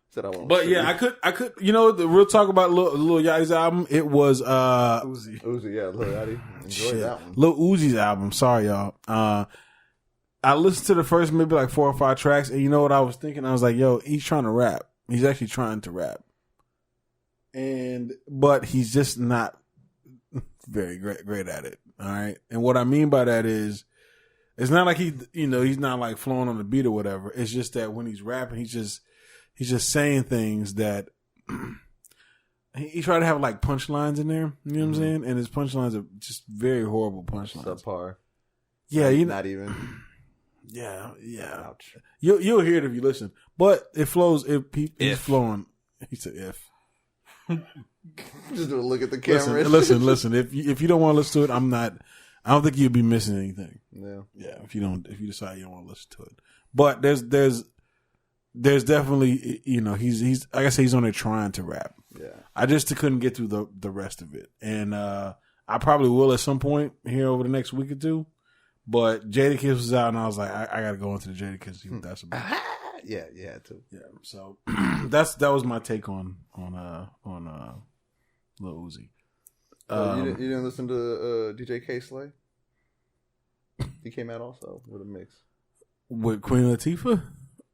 Said I won't. But yeah, I could. The real talk about Lil Yachty's album. It was Uzi, yeah, Lil Yachty. Enjoy that one. Lil Uzi's album. Sorry, y'all. I listened to the first maybe like 4 or 5 tracks, and you know what I was thinking? I was like, yo, he's trying to rap. He's actually trying to rap. But he's just not very great at it. All right. And what I mean by that is, it's not like he's not like flowing on the beat or whatever. It's just that when he's rapping, he's just saying things that he tried to have like punchlines in there. You know what I'm saying? And his punchlines are just very horrible punchlines. Subpar. Yeah. Not even. Yeah. Ouch. You'll hear it if you listen. But it flows. He's flowing. He said if. Just do a look at the camera. Listen. If you don't want to listen to it, I don't think you'd be missing anything. Yeah. If you decide you don't want to listen to it. But there's definitely he's like I say, he's on there trying to rap. Yeah. I just couldn't get through the rest of it, and I probably will at some point here over the next week or two. But Jadakiss was out, and I was like, I got to go into the Jadakiss see what that's about. Yeah, too. Yeah, so that was my take on Lil Uzi. You didn't listen to DJ K Slay? He came out also with a mix with Queen Latifah.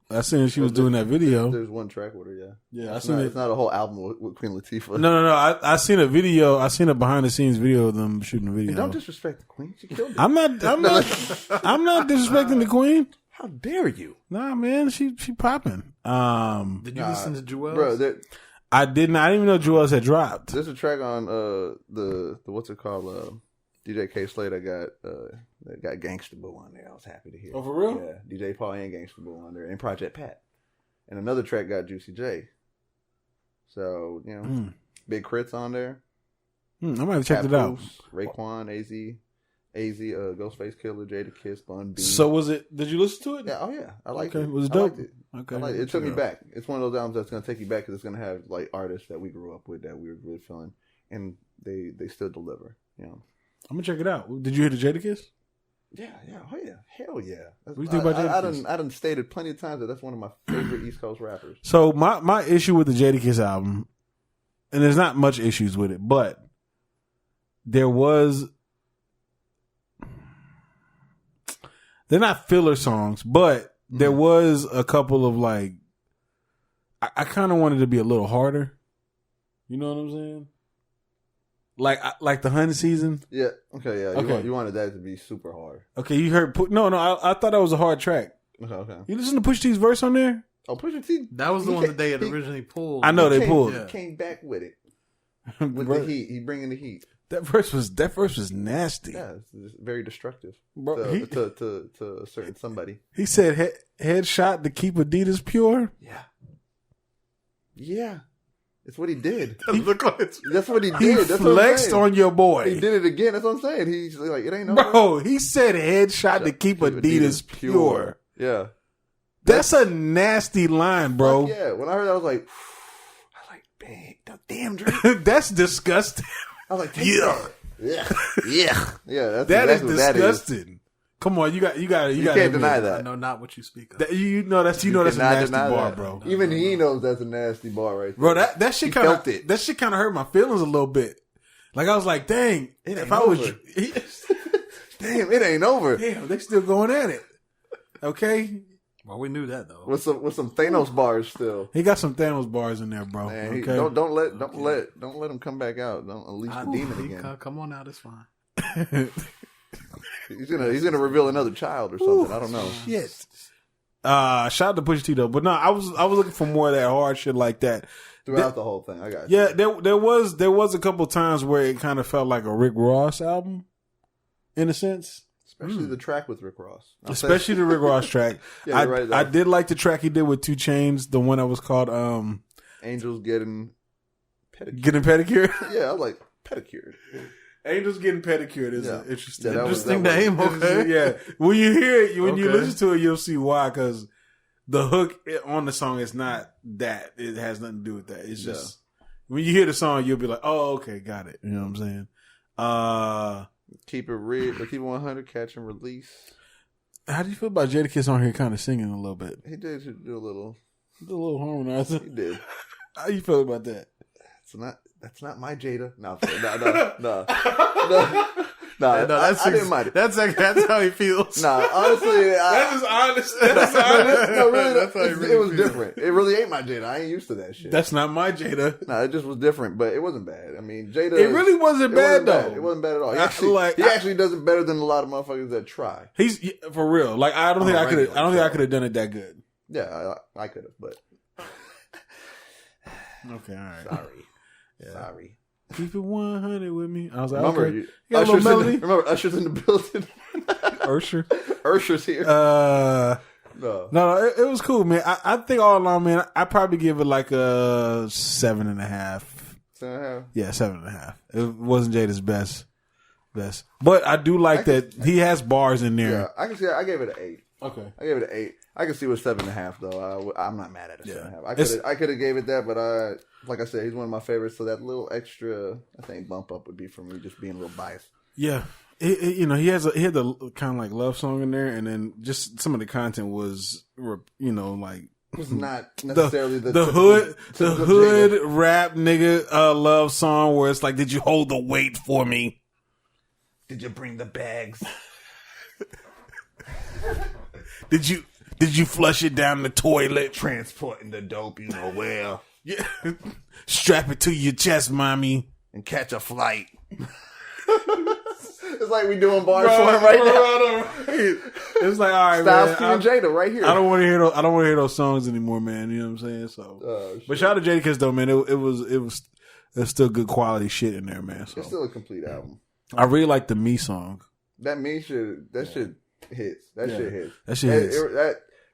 I seen she was doing that video. There's one track with her, yeah. It's not a whole album with Queen Latifah. No. I seen a video. I seen a behind the scenes video of them shooting a video. And don't disrespect the Queen. She killed it. I'm not disrespecting the Queen. How dare you? Nah, man, she popping. Did you listen to Jewel's? Bro, I didn't. I didn't even know Jewel's had dropped. There's a track on the what's it called? DJ K Slay that got Gangsta Boo on there. I was happy to hear. Oh, for real? Yeah, DJ Paul and Gangsta Boo on there, and Project Pat, and another track got Juicy J. So Big Crits on there. I might have checked it out. Raekwon, AZ, Ghostface Killer, Jadakiss, Bun B. So was it? Did you listen to it? Yeah. Oh yeah. I liked it. Was it dope? I liked it. Okay. It took me back. It's one of those albums that's gonna take you back because it's gonna have like artists that we grew up with that we were really feeling, and they still deliver. I'm gonna check it out. Did you hear the Jadakiss? Yeah. Oh yeah. Hell yeah. What do you think about Jadakiss? I done stated plenty of times that that's one of my favorite East Coast rappers. So my issue with the Jadakiss album, and there's not much issues with it, but they're not filler songs, but there was a couple of like, I kind of wanted to be a little harder. You know what I'm saying? Like the hunting season. Yeah. Okay. Yeah. Okay. You wanted that to be super hard. Okay, you heard? No. I thought that was a hard track. Okay. You listen to Pusha T's verse on there? Oh, Pusha T. That was the one that they had originally pulled. I know they pulled. He came back with it. With the heat. He bringing the heat. That verse was nasty. Yeah, it's very destructive. Bro, to a certain somebody. He said headshot to keep Adidas pure. Yeah. Yeah. It's what he did. That's what he did. He That's flexed on your boy. He did it again. That's what I'm saying. He's like, it ain't over. Bro, he said headshot to keep Adidas pure. Yeah. That's a nasty line, bro. Yeah. When I heard that, I was like, damn, Drake. That's disgusting. I was like, yeah. Yeah. That is exactly disgusting. Come on, you can't deny that. I know not what you speak of. That's a nasty bar, bro. Even he knows that's a nasty bar, right there. Bro, that shit kind of hurt my feelings a little bit. Like I was like, dang, if I was, damn, it ain't over. Damn, they still going at it. Okay. Well, we knew that though. With some Thanos bars still. He got some Thanos bars in there, bro. Man, okay. Don't let him come back out. Don't unleash the demon again. Come on out, it's fine. He's gonna reveal another child or something. I don't know. Shit. Shout out to Pusha T though, but no, I was looking for more of that hard shit like that throughout the whole thing. I got you. Yeah, there was a couple times where it kind of felt like a Rick Ross album, in a sense. Especially the track with Rick Ross. Especially the Rick Ross track. Yeah, you're right, I did like the track he did with 2 Chainz, the one that was called Angels Getting Pedicured. Getting Pedicure? Yeah, I was like, pedicured. Angels Getting Pedicured is an interesting name. Okay. Yeah. When you hear it, when you listen to it, you'll see why, because the hook on the song is not that. It has nothing to do with that. It's just, when you hear the song, you'll be like, oh, okay, got it. You know what I'm saying? Keep it real, or keep it 100, catch and release. How do you feel about Jadakiss on here kind of singing a little bit? He did do a little harmonizer. He did. How you feel about that? That's not my Jada. No. I didn't mind it. That's how he feels. Nah, honestly, that's just honest. That's honest. No, really, that's how it was different. It really ain't my Jada. I ain't used to that shit. That's not my Jada. No, it just was different, but it wasn't bad. I mean, Jada. It really wasn't bad though. It wasn't bad at all. He actually does it better than a lot of motherfuckers that try. He's for real. Like I don't think I could have done it that good. Yeah, I could have, but okay, all right. Sorry. Keep it 100 with me. I was like, remember, okay. You got a little melody? Remember, Usher's in the building. Usher's here. No, it was cool, man. I think all along, man, I'd probably give it like a 7.5. 7.5? Yeah, 7.5. It wasn't Jada's best. But I do like that he has bars in there. Yeah, I can see. I gave it an 8. Okay. I gave it an 8. I can see with 7.5 though. I'm not mad at it. 7.5. I could have gave it that, but like I said, he's one of my favorites. So that little extra, I think, bump up would be for me, just being real biased. Yeah, he had the kind of like love song in there, and then just some of the content was, like it was not necessarily the hood rap nigga love song where it's like, did you hold the weight for me? Did you bring the bags? Did you flush it down the toilet? Transporting the dope, you know where. Yeah. Strap it to your chest, mommy. And catch a flight. It's like we doing bars for him right now. It's like, all right, Styles man. and Jada right here. I don't want to hear those songs anymore, man. You know what I'm saying? So, but shout out to Jadakiss though, man. It was still good quality shit in there, man. So. It's still a complete album. I really like the Me song. That Me shit, shit hits. That shit hits. That shit hits.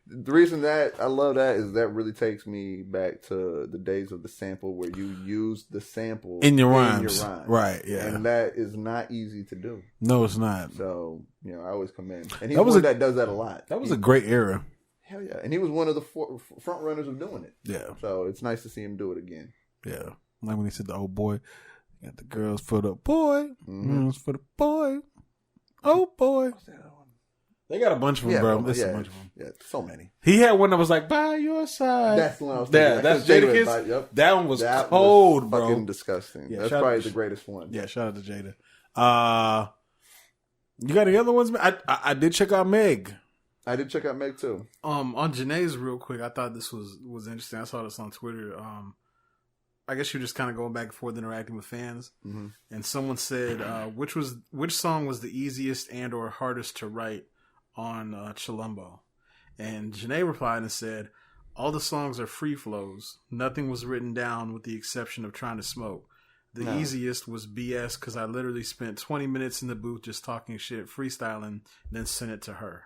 The reason that I love that is that really takes me back to the days of the sample where you use the sample in your rhymes. Right, yeah. And that is not easy to do. No, it's not. So, I always commend. And he's one that does that a lot. That was a great era. Hell yeah. And he was one of the front runners of doing it. Yeah. So it's nice to see him do it again. Yeah. Like when he said the old boy, got the girls for the boy, girls for the boy, oh boy. What's that one? They got a bunch of them, bro. There's a bunch of them. Yeah, so many. He had one that was like, by your side. That's the one I was thinking. That's Jadakiss. Yep. That one was cold, bro. Fucking disgusting. Yeah, that's probably the greatest one. Yeah, shout out to Jada. You got any other ones, man? I did check out Meg. I did check out Meg too. On Janae's real quick, I thought this was interesting. I saw this on Twitter. I guess you're just kind of going back and forth interacting with fans. Mm-hmm. And someone said, which song was the easiest and or hardest to write on Chilumbo? And Janae replied and said, all the songs are free flows. Nothing was written down with the exception of Trying to Smoke. The easiest was BS because I literally spent 20 minutes in the booth just talking shit, freestyling, then sent it to her.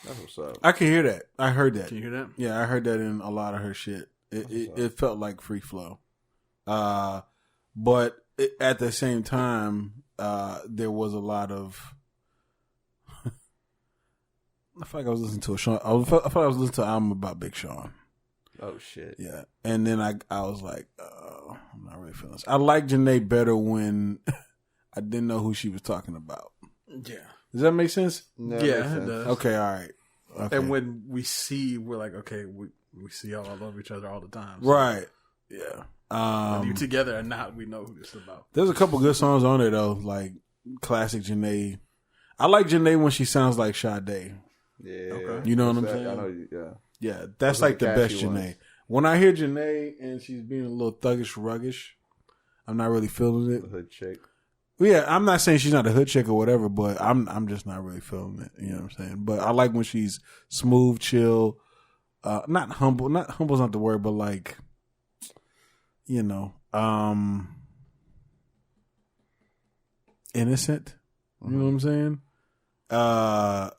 That's what's up. I can hear that. I heard that. Can you hear that? Yeah, I heard that in a lot of her shit. It felt like free flow. But at the same time, there was a lot of... I feel like I was listening to I felt like I was listening to an album about Big Sean. Oh, shit. Yeah. And then I was like, I'm not really feeling this. I like Janae better when I didn't know who she was talking about. Yeah. Does that make sense? No, yeah, it does. Okay, all right. Okay. And when we're like, okay, we see y'all love each other all the time. So right. Yeah. Whether you together or not, we know who this is about. There's a couple good songs on there, though, like classic Janae. I like Janae when she sounds like Sade. Yeah. Okay. You know what I'm saying? I know you, yeah. Yeah, that's like the best Janae. When I hear Janae and she's being a little thuggish, ruggish, I'm not really feeling it. The hood chick. Yeah, I'm not saying she's not a hood chick or whatever, but I'm just not really feeling it. You know what I'm saying? But I like when she's smooth, chill, not humble. Not humble's not the word, but like, you know, innocent. You know what I'm saying? I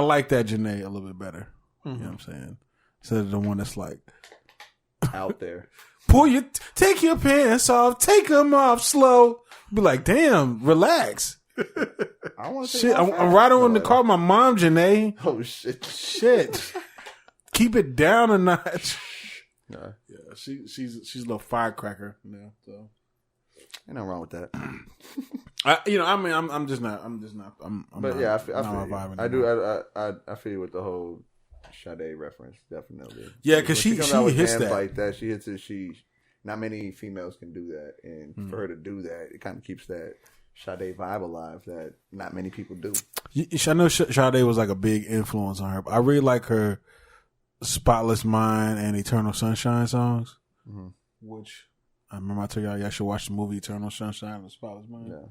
like that Janae a little bit better. You know what I'm saying? Instead of the one that's like out there. Take your pants off, take them off slow. Be like, damn, relax. I want to shit. I'm riding in the car with my mom, Janae. Oh shit. Shit. Keep it down a notch. Nah. Yeah, she's a little firecracker now. So ain't nothing wrong with that. I'm just not. But yeah, I feel you. I feel you with the whole Sade reference, definitely. Yeah, because she hits that like that. She hits it. Not many females can do that, and for her to do that, it kind of keeps that Sade vibe alive that not many people do. I know Sade was like a big influence on her. But I really like her Spotless Mind and Eternal Sunshine songs, which I remember I told y'all should watch the movie Eternal Sunshine and Spotless Mind. Yeah.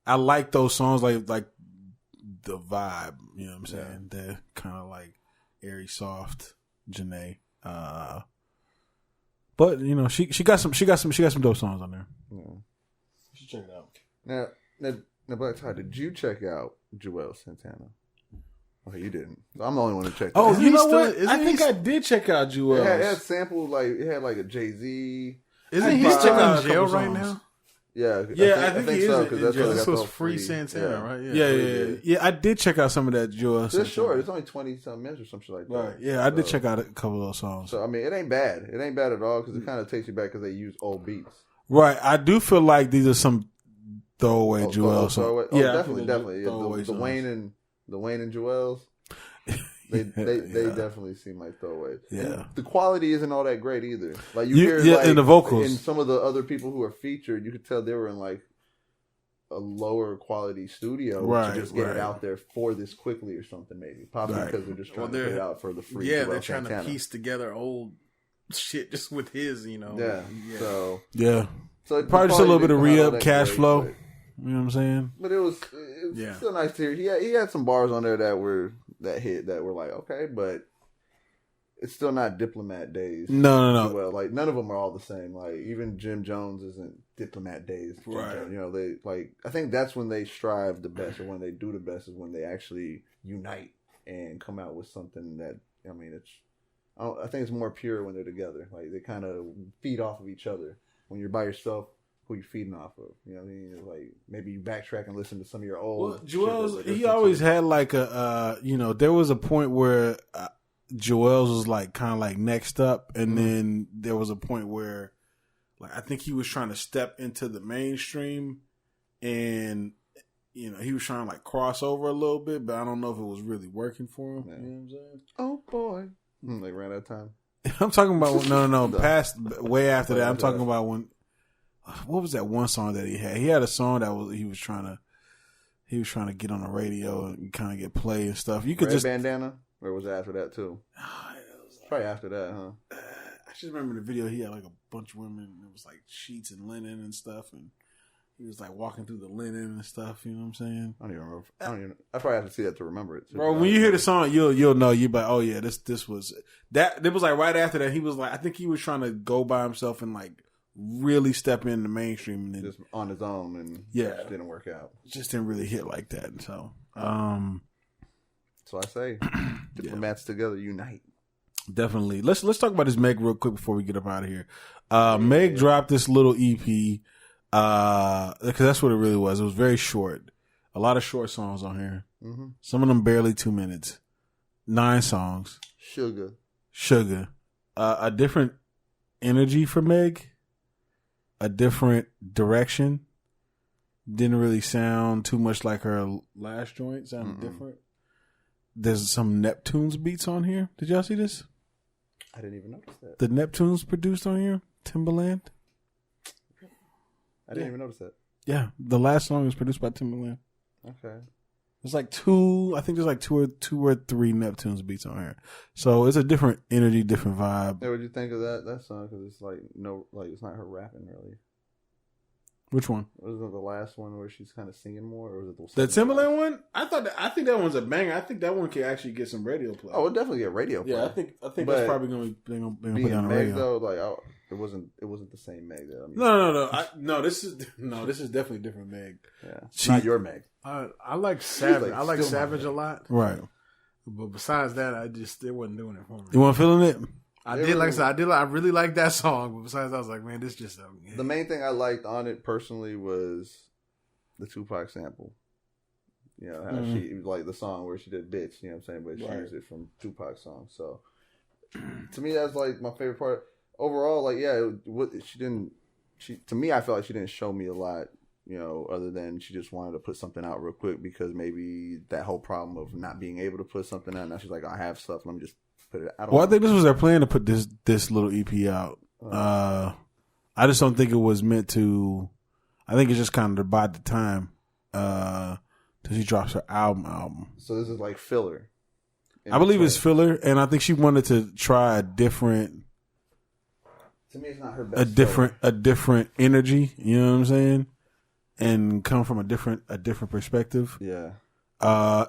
I like those songs, like the vibe. You know what I'm saying? Yeah. They're kind of like airy, soft Janae. But you know, she got some dope songs on there. Yeah. You should check it out. Now, Black Todd, did you check out Joel Santana? Oh, you didn't. I'm the only one who checked. Oh, out. you know what? I think I did check out Joel. It had samples like a Jay-Z. Isn't he still in jail right now? Yeah, I think he so. Is Because this was free Santana, right? Yeah. I did check out some of that Joel. It's short. It's only 20-something minutes or something like that. Right. Yeah, I did check out a couple of those songs. So I mean, it ain't bad. It ain't bad at all because it kind of takes you back because they use old beats. Right. I do feel like these are some throwaway Joel songs. Yeah, definitely. The Wayne and Joel's. They definitely seem like throwaways. Yeah, and the quality isn't all that great either. Like you hear, like, in the vocals, and some of the other people who are featured, you could tell they were in like a lower quality studio to just get it out there for this quickly or something. Maybe possibly because they're just trying to put it out for the free. Yeah, they're trying to piece together old shit just with his, you know. So probably just a little bit of re-up cash flow. You know what I'm saying? But it was still nice to hear. He had some bars on there that were like, okay, but it's still not Diplomat Days. No. Well, like none of them are all the same. Like even Jim Jones isn't Diplomat Days. Right. You know, they like. I think that's when they strive the best, or when they do the best, is when they actually unite and come out with something that. I mean, I think it's more pure when they're together. Like they kind of feed off of each other. When you're by yourself, who you feeding off of? You know what I mean? Like maybe you backtrack and listen to some of your old. Well, Joel's he always had like a there was a point where Joel's was like kind of like next up, and then there was a point where like I think he was trying to step into the mainstream, and you know he was trying to like cross over a little bit, but I don't know if it was really working for him. Man. You know what I'm saying? Oh boy, they ran out of time. I'm talking about no. Past way after that. I'm talking about when. What was that one song that he had? He had a song that he was trying to get on the radio and kind of get play and stuff. You could Red Bandana, or was it after that too? Probably after that, huh? I just remember the video. He had like a bunch of women. And it was like sheets and linen and stuff, and he was like walking through the linen and stuff. You know what I'm saying? I don't even remember. I probably have to see that to remember it. Bro, when you hear the song, you'll know. You like, oh yeah, this was that. It was like right after that. He was like, I think he was trying to go by himself and like really step in the mainstream, and then just on his own, and yeah, it didn't work out. Just didn't really hit like that. So, so I say, diplomats together unite. Definitely. Let's talk about this Meg real quick before we get up out of here. Meg dropped this little EP because that's what it really was. It was very short. A lot of short songs on here. Mm-hmm. Some of them barely 2 minutes. 9 songs. Suga. A different energy for Meg. A different direction. Didn't really sound too much like her last joint. Sounded different. There's some Neptunes beats on here. Did y'all see this? I didn't even notice that. The Neptunes produced on here? Timbaland? I didn't even notice that. Yeah. The last song was produced by Timbaland. Okay. There's like I think there's like two or three Neptunes beats on here. So it's a different energy, different vibe. Yeah, what did you think of that song? Because it's like, it's not her rapping really. Which one? Was it the last one where she's kind of singing more, or was it the Timbaland one? I think that one's a banger. I think that one can actually get some radio play. Oh, it'll definitely get radio play. Yeah, I think that's probably going to put down the radio. Though, like it wasn't the same Meg though. No. This is definitely a different Meg. Yeah, not your Meg. I like Savage. I like Savage a lot. Right. But besides that, it wasn't doing it for me. You weren't feeling it? I really liked that song, but besides, I was like, man, this just the main thing I liked on it personally was the Tupac sample. You know, how she like the song where she did "Bitch," you know what I'm saying, but she used it from Tupac's song. So to me, that's like my favorite part. Overall, like to me, I felt like she didn't show me a lot. You know, other than she just wanted to put something out real quick because maybe that whole problem of not being able to put something out. Now she's like, I have stuff. Let me just put it out. I think this was their plan to put this little EP out. I just don't think it was meant to. I think it's just kind of to buy the time till she drops her album. So this is like filler. I believe it's filler, and I think she wanted to try a different. To me, it's not her best. A different energy. You know what I'm saying? And come from a different perspective. Yeah.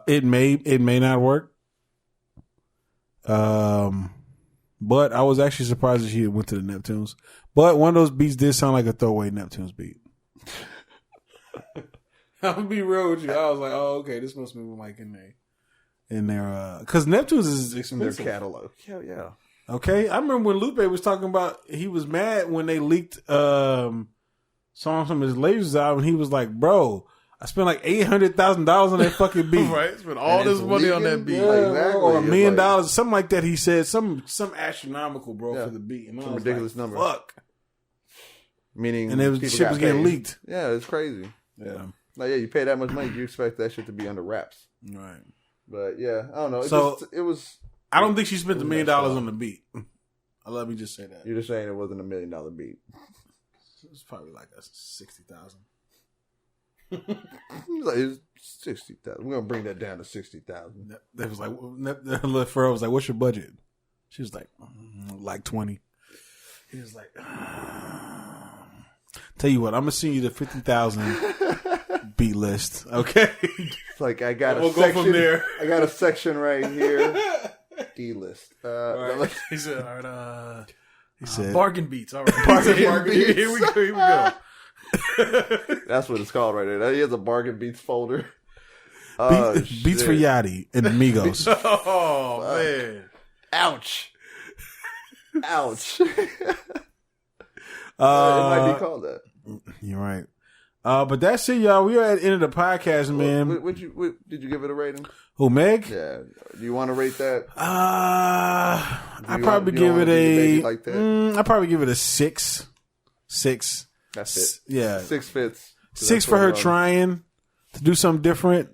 It may not work. But I was actually surprised that she went to the Neptunes. But one of those beats did sound like a throwaway Neptunes beat. I'll be real with you. I was like, oh, okay, this must be like in there. Because Neptunes is expensive. In their catalog. Yeah. Okay. I remember when Lupe was talking about, he was mad when they leaked songs from his latest album. He was like, bro, I spent like $800,000 on that fucking beat. Right, spent all this money on that beat. Yeah, exactly. Or $1 million, something like that. He said some astronomical, bro, for the beat. And some ridiculous number. Fuck. Meaning, and shit was getting leaked. Yeah, it's crazy. Yeah, like you pay that much money, you expect that shit to be under wraps, right? But yeah, I don't know. It was. I don't think she spent $1 million on the beat. Let me just say that. You're just saying it wasn't $1 million beat. It's probably like a 60,000. Like, it's 60,000. We're gonna bring that down to 60,000. They was like, Lil Pharrell was like, "What's your budget?" She was like 20. He was like, "Tell you what, I'm gonna send you the 50,000 beat list, okay?" It's like I got we'll go from there. I got a section right here. D list. Right. He said, "All right." He said, "Bargain beats." All right, bargain beats. Here we go. That's what it's called right there. He has a bargain beats folder. Beats for Yachty and Migos. Oh man! Ouch! It might be called that. You're right. But that's it, y'all. We are at the end of the podcast, man. Did you give it a rating? Who, Meg? Yeah. Do you want to rate that? I probably give it I probably give it a 6. 6. That's it. Yeah. 6 fits. 6 for her trying to do something different.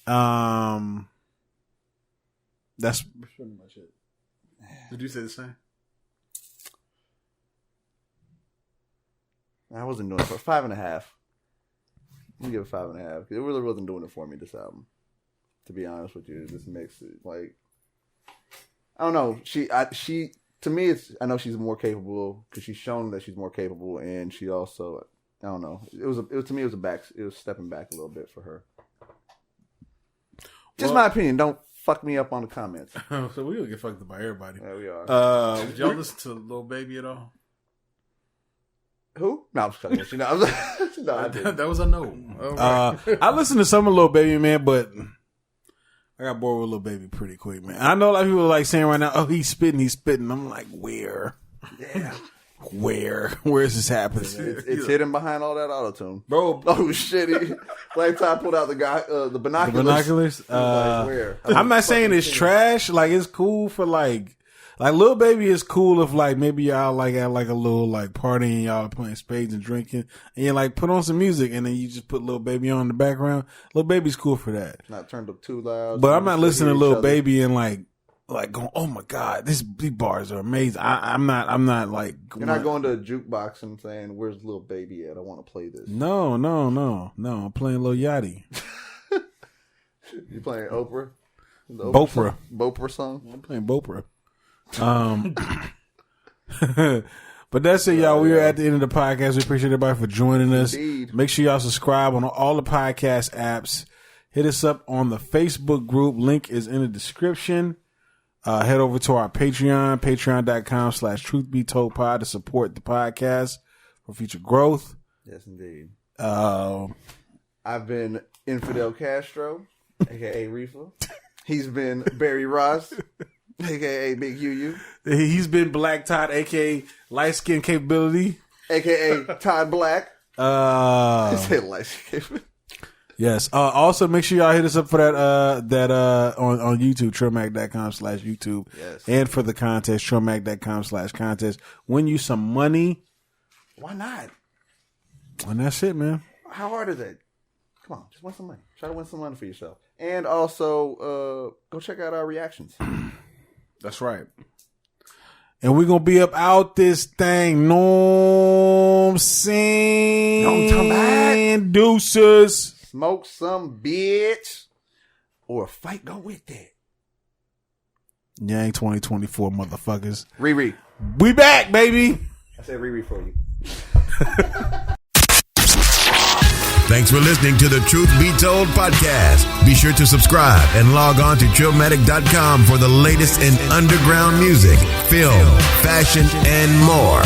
That's pretty much it. Did you say the same? I wasn't doing it for 5.5. I'm gonna give it 5.5. It really wasn't doing it for me, this album. To be honest with you, this mix, like, I don't know. She to me, I know she's more capable because she's shown that she's more capable, and she also, I don't know. It was to me, it was stepping back a little bit for her. Just my opinion. Don't fuck me up on the comments. So we gonna get fucked up by everybody. Yeah, we are. Did y'all listen to Lil Baby at all? Who? No, I'm just kidding. No, I didn't. That was a no. Right. I listened to some of Lil Baby, man, but I got bored with Lil Baby pretty quick, man. I know a lot of people are like saying right now, "Oh, he's spitting." I'm like, where? Yeah. Where is this happening? It's hidden behind all that autotune, bro. Oh shit! Like Todd pulled out the binoculars. The binoculars. Like, where? I'm not saying it's trash. Like it's cool for like Lil Baby is cool if like maybe y'all like at like a little like party and y'all playing spades and drinking and you like put on some music and then you just put Lil Baby on in the background. Lil Baby's cool for that. Not turned up too loud. But I'm not listening to Lil Baby and like going, oh my god, these bars are amazing. I'm not like you're not going to a jukebox and saying, "Where's Lil Baby at? I want to play this." No. I'm playing Lil Yachty. You playing Oprah? Bopra song? I'm playing Bopra. But that's it, y'all. We are at the end of the podcast. We appreciate everybody for joining us. Indeed. Make sure y'all subscribe on all the podcast apps. Hit us up on the Facebook group. Link is in the description. Head over to our Patreon, patreon.com/truthbetoldpod to support the podcast for future growth. Yes, indeed. I've been Infidel Castro, a.k.a. Riffa. He's been Barry Ross, a.k.a. Big UU. He's been Black Todd, a.k.a. Light Skin Capability, a.k.a. Todd Black. I said light skin capability. Yes. Also, make sure y'all hit us up for that on YouTube, trillmac.com/YouTube. Yes. And for the contest, trillmac.com/contest. Win you some money. Why not? And that's it, man. How hard is it? Come on, just win some money. Try to win some money for yourself. And also, go check out our reactions. That's right. And we're going to be up out this thing. No, I'm saying. Don't come back. Deuces. Smoke some bitch. Or a fight go with that. Yang 2024, motherfuckers. Riri. We back, baby. I said Riri for you. Thanks for listening to the Truth Be Told podcast. Be sure to subscribe and log on to trillmatic.com for the latest in underground music, film, fashion, and more.